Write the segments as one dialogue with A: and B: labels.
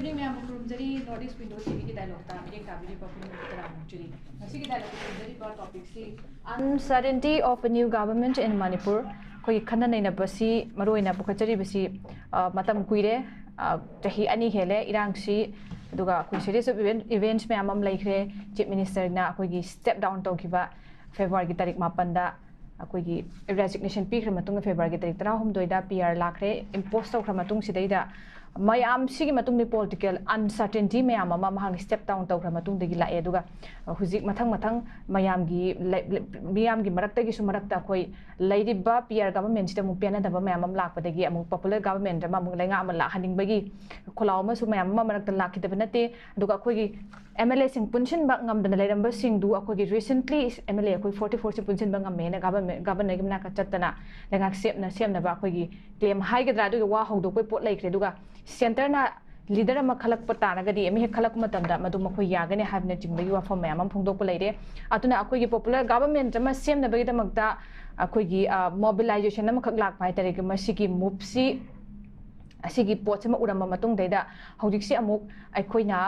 A: Good evening, ma'am. From the Northeast Window TV dialogue, meeting Kabiri Papuri. Dialogue topic uncertainty of a new government in Manipur. Koi khana naina basi maroina bukachari basi matam kuire tahi ani hele irangsi duga koi series of events me amam laikre chief minister na koi step down tokiba February ki tarik mapanda koi resignation pi khra matung February ki tarik 13 da PR lakre impose tok khra matung sidaida mayam sigi matung ni political uncertainty me ama mahang step down tok khra matung degi lae duga huzik mathang mayam gi marakta gi sumarakta koi lairiba PR government sita mu piana daba mayam lakpadagi amuk popular government ma mu lenga am la haning bagi kholaw ma su mayam ma marakta lakidaba nate duga koi gi MLA sing punshin ba ngam dana leiramba sing du akoi gi recently MLA akoi 44 punshin ba ngam me na government gi na ka chatana lenga sem na ba koi gi claim high ga dra du wa hawdo koi pot laikre duga center na leader ama khalak patana gadi emi khalak matam da madu makoi yagane habne jingba yu afam mayam phongdok pa leire atuna akoi gi popular government ama sem na bagi damakta akoi gi mobilization ama khak lak pai tare gi masigi mupsi asigi pot sama urama matung daida haudik si amuk aikoina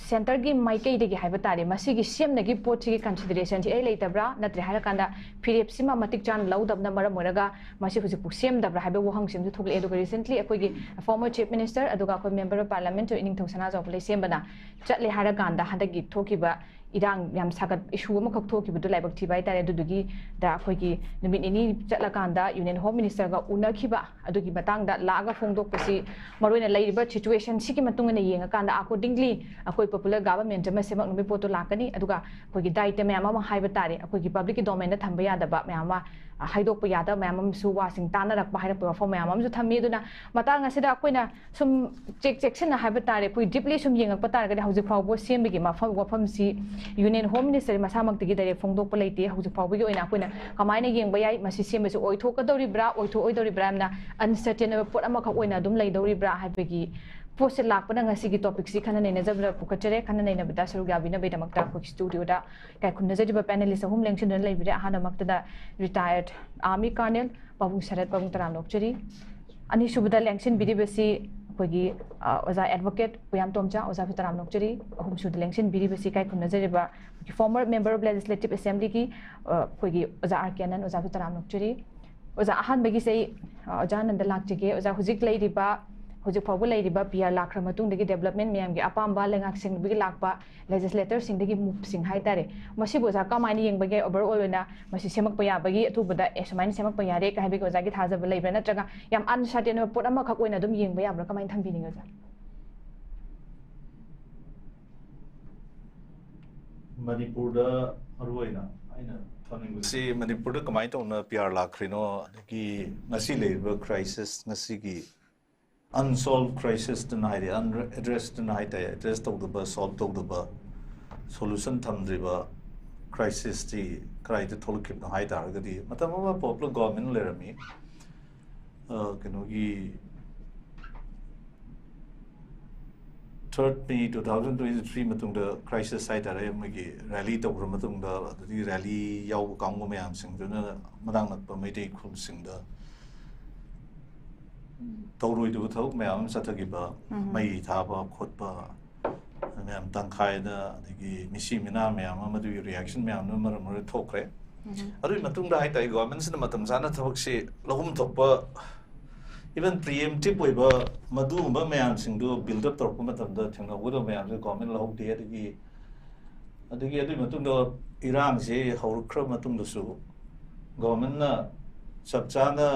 A: center gi maikei degi haiba tare masigi sem na gi pot gi consideration ti ai leitabra natre hara kanda phirep sima matik chan laudab na mara moraga masi huji pu sem dabra haiba wahang sem ju thukle edu recently akoi gi former chief minister aduga akoi member of parliament ining thosana jawple sembana chatle hara kanda hadagi thokiba irang yam sagat issue ma khak thokibu du laibak thibai tare dudugi da akoi gi numit ini chatla kanda union home minister ga unakhiba adugi batang da laga phongdok pasi maroina leiba situation siki matungna yenga kanda accordingly akoi popular government ma semak numi poto lakani aduga akoi gi daite ma ma haiba tare akoi gi public domain da thamba ya da ba ma haidok pa yada ma su wasing tana rak ba haira pa form ma su thammi duna matang asida akoina sum check na haiba tare koi deeply sum yengak pa tare ga hauji phawbo sembigi ma wafam si union home minister masamak tigi direct phongdok pa leite hauji phawbo gi oina akoina kamaina yengba yai masi sembe su oitho ka dori bra oitho oidori bra na uncertain pot ama ka oina dum lei dori bra haibegi post lakpana ngasi gi topic si khana neina jabra pukachere khana neina bita saruga bina beta makta ko studio da kai khunna jajiba panelist hum lengchen don leibire hana makta da retired army colonel babung sarat babung taram lokcheri ani subada lengchen bidibasi kogi oza advocate puyam tomcha oza taram lokcheri hum sud lengchen bidibasi kai khunna jajiba former member of legislative assembly ki kogi oza arkanan oza taram lokcheri oza ahan bagi sei oza nanda lakchege oza hujik leiriba hujik phawbu leiriba PR lakra matung degi development miyam gi apamba lengak sing bigi lakpa legislator sing degi move sing hai tare masi boza kamaini yeng bagi overall na masi semak pa ya bagi athu bada esmain semak pa ya re ka habi goza gi thaja ba leibra natraga yam uncertain pot ama khak oina dum yeng ba ya bra kamain thambi ninga ja
B: Manipur da arwaina aina
C: si Manipur da kamai tawna PR lakrino ki ngasi leiba crisis ngasi gi unsolved crisis tonight unaddressed tonight address to the solve to the solution thamdriba crisis ti krai to tholkip na hai dar gadi matama popular government lerami kino gi 3rd May 2023 matung da crisis site are magi rally to matung da di rally yaw kang mo mayam sing duna madang nak pa mai dei khul sing da tawroi du thok mayam sathagiba mai thaba khotba mayam tangkhai da digi misi mina mayam amadu reaction mayam no mar thokre adu matung da hai tai government sin matam sana thok se lahum thokpa even preemptive oiba madu ba mayam sing du build up torpa matam da thengna wodo mayam se government lahum de adigi adu matung da irang se haurkhra matung da su government na sabchana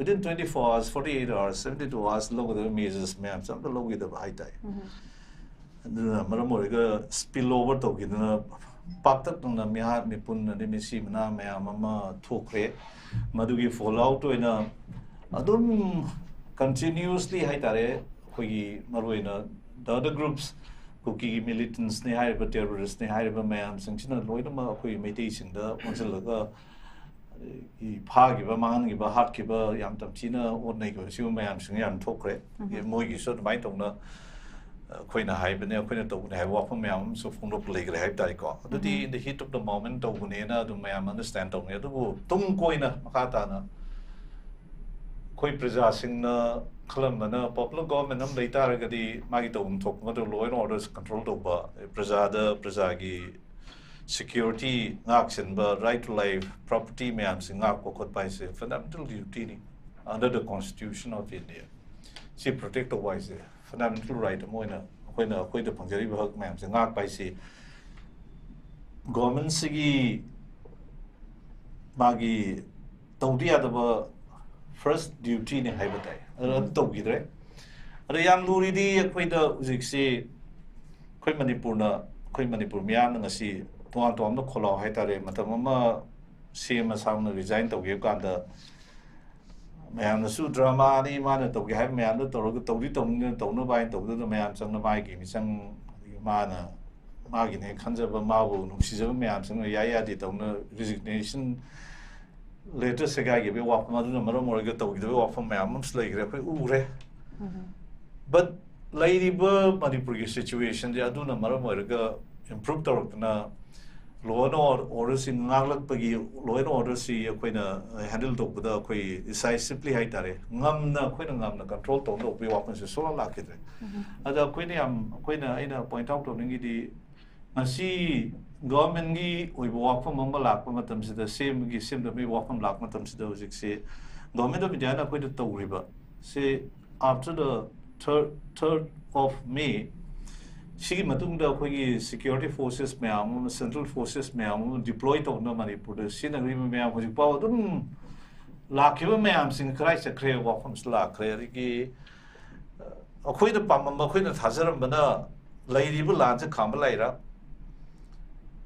C: within 24 hours, 48 hours, 72 hours, logo the measures, ma'am. Some the logo the high tide. And then Maramoriga spill over to get a patat on the Miha Mipun and Misimana, Mama Tokre, Madugi fall out to in a Adum continuously high tare, Hogi Maruina, the other groups, Cookie militants, Nihaiba terrorists, Nihaiba ma'am, Sanchina Loidama, Hui meditation, the Monsalaga. Pagiba mangiba hatkiba yam tamchina onnego siu mayam singyam thokre moigi so mai tongna khoina haibane khoina tawne hai wa pham yam so phongro plegre hai dai ko adi in the heat of the moment tawne na du mayam understand tawne du tum koina makata na khoi praja singna Kalamana, popular government, later, Gadi, Magito, talk about law and orders control over Prasada, Prasagi, security, action, but right to life, property, man, sing up, by fundamental duty under the Constitution of India. See, protect the wise, fundamental right, when a quite a Punjabi work, man, sing up by say government Sigi Magi Taudia the first duty in Habitat. Togidre. The young Luridi, quite the Zixi, quite Manipurna, quite Manipur, Mian and a sea, Tuan to the Kolo, Hetare, Matamama, same as sound resigned to Uganda. Man, the Su drama, the man to have me under Torito, Tono by Togo, the man, some of my game, some mana, Magin, Kanzaba Mabu, Nuxism, man, some Yaya did on the resignation. Later, Sagai gave a walk, Mother Morgan to give off from Mamms like Ure. But Lady Burr, Manipuri situation, the Aduna Maramorga improved the law and orders in Naglak Pagi, law and orders see a queen handled over the quay, decisively Haitare, Namna, Queen Namna, control to no be weapons is so lucky. Other Queen, I point out to Ningidi. I see government we walk from Mambalak, Matam, the same seem to be walk from Black Matam, those say, government of Indiana quite a tow river. Say, after the 3rd of May, she Matunda security forces, central forces, deployed on the Manipur, the Sin agreement, was power, Lakiva Mam, sing Christ, a clear walk from Slack, Clarity, a quite a Pamma, quite a Hazard, Bana, Lady Bulanza, Kamalaira.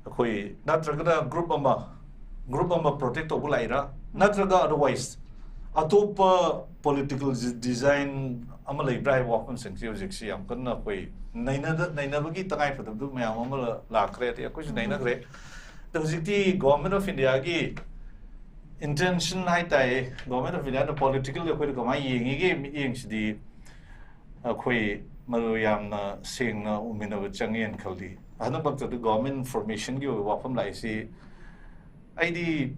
C: Natraga group of protect of Laira, Natraga otherwise. Atopa political design, Amalay drive weapons and music, I'm gonna pay. Nainabagi Tangai for the Blue Mamma La Crete, a question Naina Great. The Ziti government of India intention high government of India political equity, Ying the Quay Maruyam saying Umina with Changi and Kaldi. I don't know the government information you walk from like see ID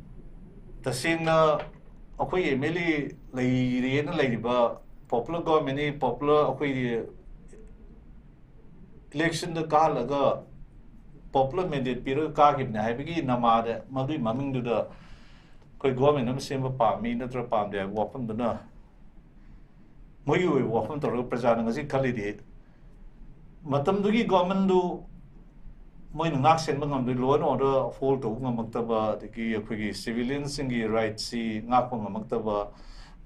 C: the same okay merely lady popular government popular okay election the car laga popular mandate period car give na bigi namada madu maming to the government am same pa me na tra pam de walk from the na moyu walk from the represent ngasi khalidi matam dugi government do Moin Naxen Mangam, the law and order fall to Maktaba, the civilians in the rights, Napong Maktaba,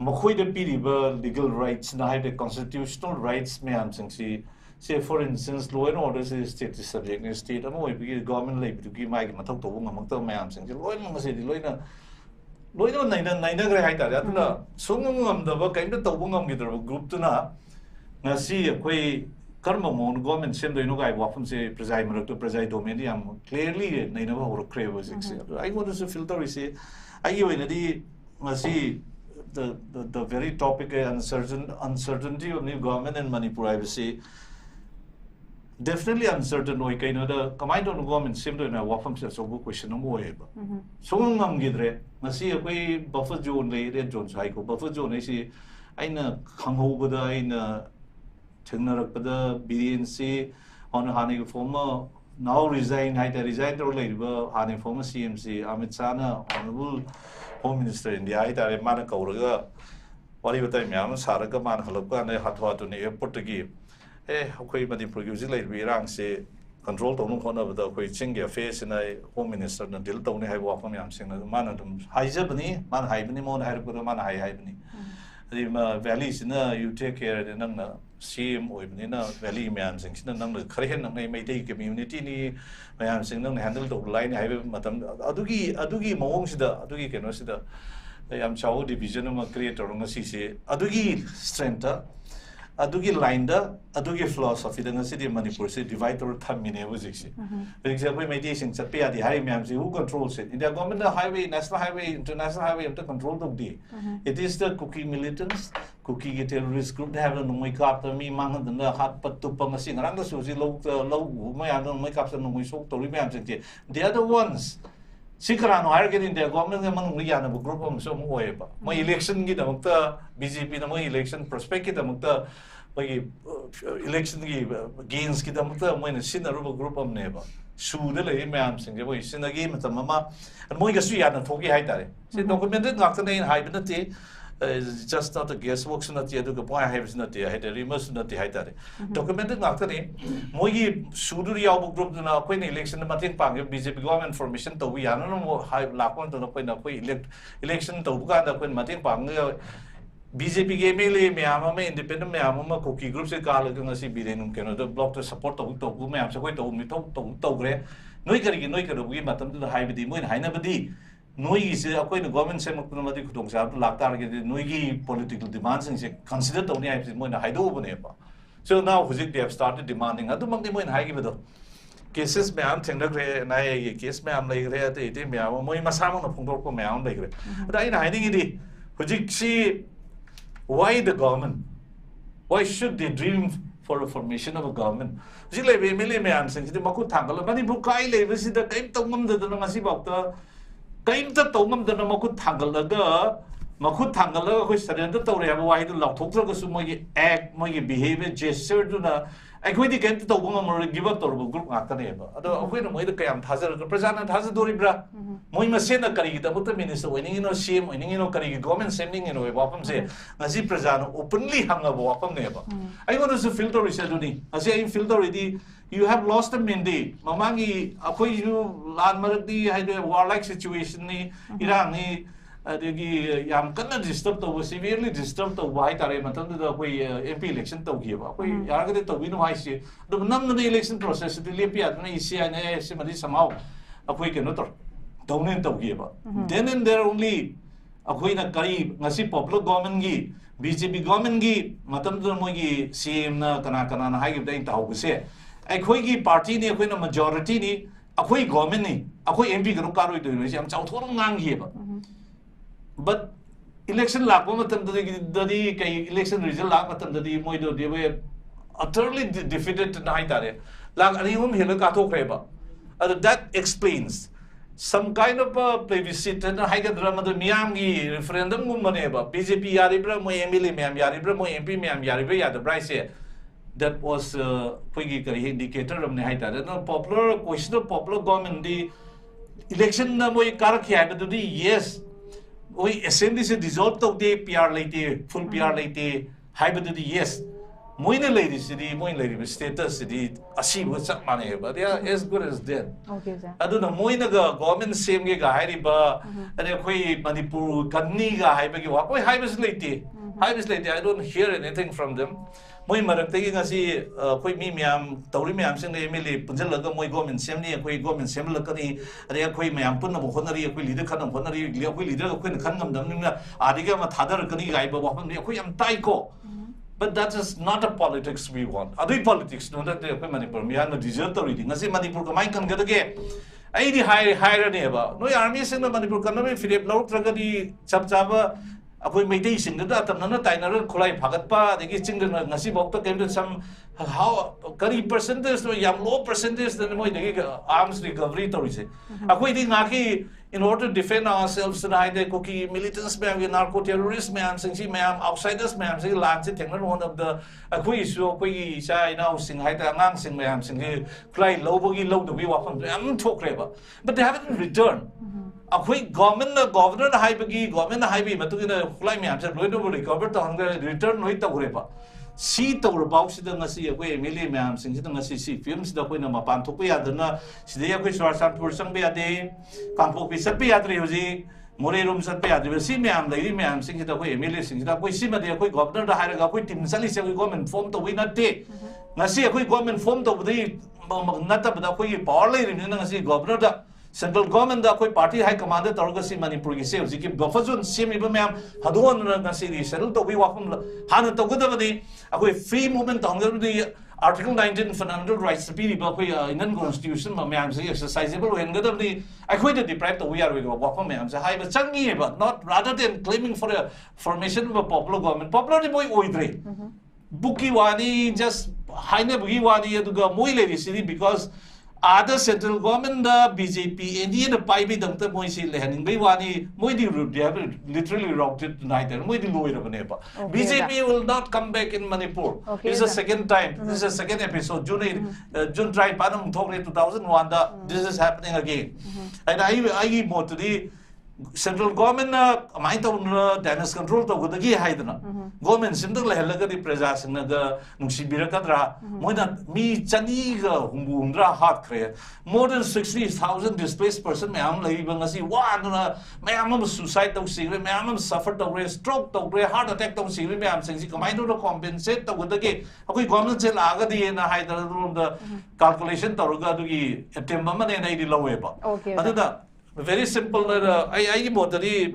C: Makui the Piriba, legal rights, the constitutional rights, man, say for instance, law and order is state subject in state, and we government labor to give my Matok to Maktaba, man, the law and say the lawyer, Nina Grahita, Sungam the work and the Tobungam group to na, Nasi a quay. Karma mon government same do guy walk say preside to preside domain clearly never or crave was I want to filter say I you in the see the very topic uncertainty of new government and Manipur I will say definitely uncertain no the command on government same do na walk from so question no way so ngam gidre masi a buffer zone red zone cycle buffer zone I see aina khangho bada aina Pada biren on a honey former now resign, resigned or labor, honey former CMC, Amit Sana, Honorable Home Minister in the Aita, Manaka, whatever time Yam, Saraka, Man, Haloka, and Hatwa to the airport to give. Okay, but the producer like we rang say control to one of the Quichin, your face in a Home Minister, and Dil Tony have walked from Yam Sing, man of them. Hizabani, Man Hibani, Mon Harpur, Man Hibani. The valleys in you take care of the same or in a valley man sings the number Korean may take community man sing them handle the line I have Matam Adugi Mongs the Adugi can see the am Chow division of creator on a CC Adugi strength Adugi linda Adugi philosophy the city of Manipur say divide or terminate was for example meditation Sapia the high man who controls it in the government highway national highway international highway to control the day it is the cookie militants cookie terrorist group they have no make up to me man the hot but to Pamasing around the Susie low my I don't make up no we so to remember they are the ones Sikarano Hargan in the government among Liana group of some way. My election get among the BJP, the election prospective among the election gains get among the when a sinner group of neighbor. Shoot the lay ma'am sing the way sin a game at the mama and Moiga and Togi Haitari. Say documented not the name hibernity. It's just not a guesswork, not yet to the point I have not the head, immerse not the Haitari. Documented not the name. Mogi Suduri Albu group to now Queen election, the Martin Pang, BJP government formation to we are no high Lapon to the point of election to Uganda when Martin Pang. BJP game Miama, independent Miama, cookie groups, a car like a biren, Canada block to support the Mams away to me to Togre. No, you can we matam to the high with the moon, Hainabadi. No is a government semi-automatic to lack target, no political demands and considered only I in Haido. So now they have started demanding. I don't want them in high with cases. Ma'am, tender and I case ma'am like that, Moy Masama of Pungoko ma'am like that. But I'm hiding it. Hujiksi, why the government? Why should they dream for a formation of a government? Zile Emily ma'am since the Maku Tangle, Manipukai, visit the time to mum the Namasibata. Kain ta tawmam da makut thangala ko surrender to re why to lock thok ko su moi act moi behavior gesture to na akoi di kan to bang mo give up to group ngata ne ba ado akoi no moi da kayam thajar ko prajana thaz dori bra moi ma se na kari da but minister winning no shame winning no kari government sending no wapam se ngasi prajana openly hanga wapam ne ba I want to filter research ni ase I filter ready. You have lost a mandate. Mamangi, akoi you land maradi had a warlike situation ni Iran ni yam kana disturbed to severely disturbed to white are matan the way MP election to give up. We are going to win why she the number the election process the Libya and ECI somehow a quick another don't to give up. Then and there only a queen a Karib, Nasi popular government gi, BJP government gi, Matam the Mogi, CM Kanakana, high of the Intahuse. Akoi party ni akoi na majority ni akoi government ni akoi MP group karo ito ni am chau thorong ngang hi ba but election lakpo matam dadi kai election result lak matam dadi moi do they were utterly defeated na tare lag ani hela ka thok re ba that explains some kind of a plebiscite na haiga drama do miam gi referendum gum mane ba BJP yari bra moi MLA miam yari bra moi MP miam yari bra ya the price that was indicator of the popular question of popular government. The election we yes, we assembly se dissolved of the PR late, full PR late, hybrid yes. Moine ladies, the moine lady status, the Ashi was some money, but they are as good as dead.
A: Okay, sir.
C: I don't know, Moina government same gig, Hariba, and a quay Manipur, Kaniga, Hybagi, why hybrid late? Hybrid late, I don't hear anything from them. Moi marak tegi ngasi koi mi miam tauri miam sing le emili punjal laga moi government sem ni koi government sem lakani are koi miam pun na bokhonari koi leader khan bokhonari le koi leader koi khan ngam dam ni na adiga ma thadar kani gai ba bokhon ni koi am tai ko but that is not a politics we want adu politics no that koi Manipur mi han desert already ngasi Manipur ka mai kan ga ge ai di higher ne ba no army sing na Manipur kan me firep lauk tragadi chap chaba akoi meitei sing da tamna tainar khulai phagat pa degi ching ngasi bok to came some how kari percentage no yam low percentage then moi degi arms recovery to rise akoi di ngaki in order to defend ourselves tonight the cookie militants me narco terrorists me am sing me am outsiders me am sing lan se thengna one of the akoi so koi sai now sing hai ta ngang sing me am sing khulai low bogi low the we wapam am thokre ba but they haven't returned akoi governor haibagi government haibi matugina khulai me amse loi do recover to hanga return noi ta gurepa si to about si danga si akoi emili me am sing si danga si films da koi na mapan thok ya dana si de akoi swarsan pursang be ade kampok bi sat be adri hoji more room sat be adri si me am lai me am sing si da koi emili sing si da koi si ma de akoi governor da haira ga koi tim sali se koi government form to we na te ngasi akoi government form to budi nata bada koi power lai rim na ngasi governor da central government da koi party high commander targa si Manipur gi se ji ki bafazun semi ba ma'am hadon na si ri settle to we wafum han to goda badi akoi free movement tangir di article 19 fundamental rights pi ba koi Indian constitution ma ma'am se exercisable when goda badi akoi the deprived to we are we wafum ma'am se high ba changi ba not rather than claiming for a formation of a popular government popular boy oidre buki wani just haine bugi wani aduga moi le city because Other central government BJP India the pipe dam ta moi si lehaning bai wani moi di literally routed tonight and moi di lawyer baneba. BJP will not come back in Manipur. This is the second time. This is the second episode. June tried panam thok 2001 this is happening again. And I mo to the central government amai to damage control to gudagi haidana. Government simple lehalaga di praja singna ga nungsibira kadra moina mi chani ga humra hat kre more than 60,000 displaced person mayam lai bangasi wana mayam suicide to sigre mayam suffer to stroke to heart attack to sigre mayam singsi kamai to compensate to gudagi akoi government se laga di na haidana room the calculation to ruga dugi attempt mane na idi laweba adada very simple I modari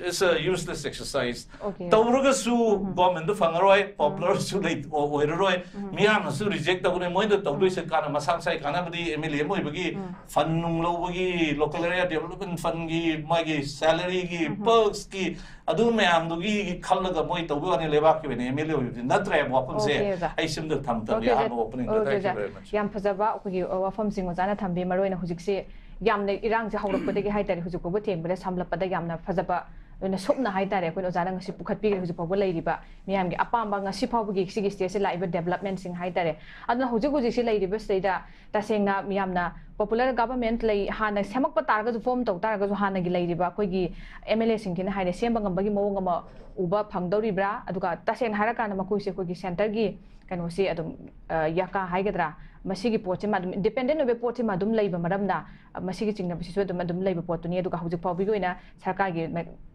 C: it's a useless exercise. Tauruga su government the fangaroi popular su late or oiroi miam su reject the moin the taudu se kana masang sai kana badi MLA mo bagi fundung lo bagi local area development fund gi magi salary gi perks gi adu miam dugi khallaga moi taudu ani lebak ki bene MLA natre wapun se ai sim the tham ta ya opening thank you very much
A: yam phajaba ko wafam sing ojana thambi maroi na hujik se yamne irang je hawrakpade gi haitari hujik ko thengbale samlappada yamna phajaba na sopna haitare ko ojana ngasi pukhatpi hujik pabu leiriba miyam gi apamba ngasi pabu gi sigi stage laiba development sing haitare aduna hujik hujik se leiriba stage ta sengna miyamna popular government lei hana semakpa targa form to targa ju hana gi leiriba ko gi MLA sing kin haine semba ngamba gi mawong ama uba phangdoribra aduga ta seng haraka na makoi se ko gi center gi kano se adum yaka haigadra masigi poche madum independent obe poche madum leiba maramna masigi chingna bisu adum leiba potuni aduga hujik pawbi goina sarkar gi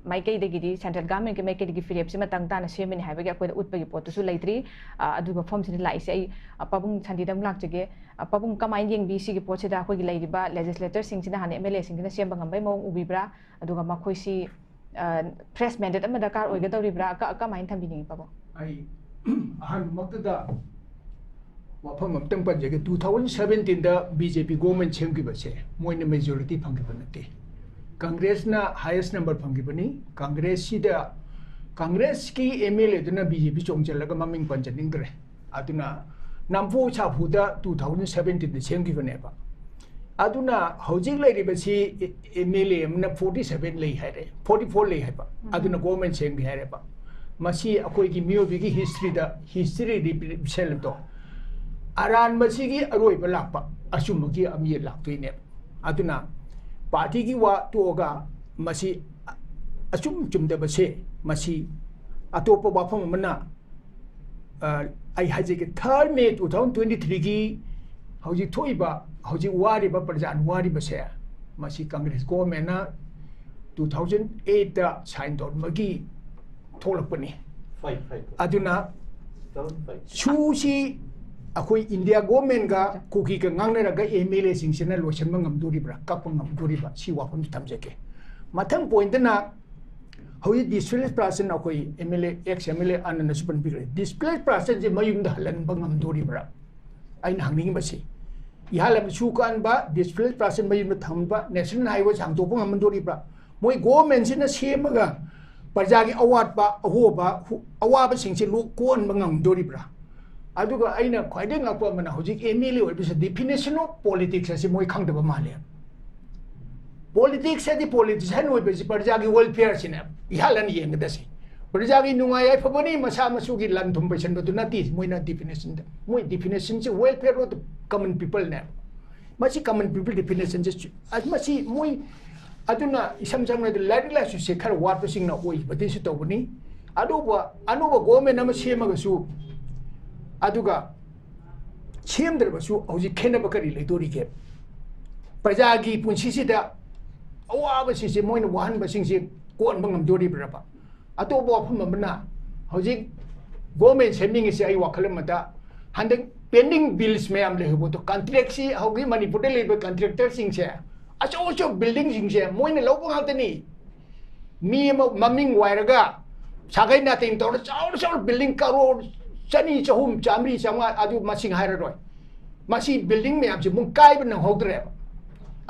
A: maikei degi di central government gi maikei degi firep sima tangta na semini haibagi akoi utpagi potusu leitri aduga form sin lai se ai pabung chandidam lakjege pabung kamai yeng bi sigi poche da akoi gi leiriba legislator sing sina hane MLA sing sina semba ngambai mawong ubibra aduga makoi si press mandate ama dakar oiga dawribra ka main thambini pabo
D: ai ahan makta wafam amtang panjage 2017 da BJP government chemgibase moina majority phangibante Congress na highest number phangibani Congress sida Congress ki MLA duna BJP chongchalaga maming panjaningre aduna nampu chapu da 2017 da chemgibane ba aduna hojik leiribasi MLA amna 47 lei haire 44 lei haiba aduna government chemgi haire ba masi akoi ki miyobi ki history represent to aran masigi aroi balakpa asumagi ami laktuine aduna party gi wa toga masi asum chumda base masi atopa wafam mana ai haje ke 3 May 2023 gi hauji thoiba hauji wari ba prajan wari base masi Congress government na 2008 da sign down magi tholakpani aduna sushi akoi India government ga kuki ka ngangnara ga MLA singsena lotion mangam duribra kapangam duriba si wafam tamjeke mathang point na hoyi displaced person akoi MLA ex MLA anana supan bigre displaced person je mayum da halan bangam duribra ain hangning basi ihalam sukan ba displaced person mayum thamba national highway sang to bangam duribra moi government sina semaga parjagi award ba ahoba awaba singse lu kon bangam duribra aduga aina khwaide ngakwa mana hojik MLA oibisa definition of politics asi moi khangdaba male politics adi politician oibisi parjagi welfare sina ihalan yengdasi parjagi nungai ai phabani masa masugi lan thum paisen do nati moina definition moi definition se welfare of common people ne masi common people definition je masi moi aduna isam samna de ladila su se khar wat sing na oi bati su tobuni aduba government nama semaga su aduga semdrabasu hauji khenaba kari leidori ke prajagi punsi sida awaba sise moina wahan basingse kon bangam dori braba ato bo phumna hauji government seming ise ai wakhalamata handeng pending bills me am lehubo to contract si haugi Manipur de lebe contractor singse acho building singse moina lobo ngatani mi maming wairaga sagai na ting to chaw building karo chani chahum chamri changa adu masing hairoi masi building me amje mung kai ban hogdre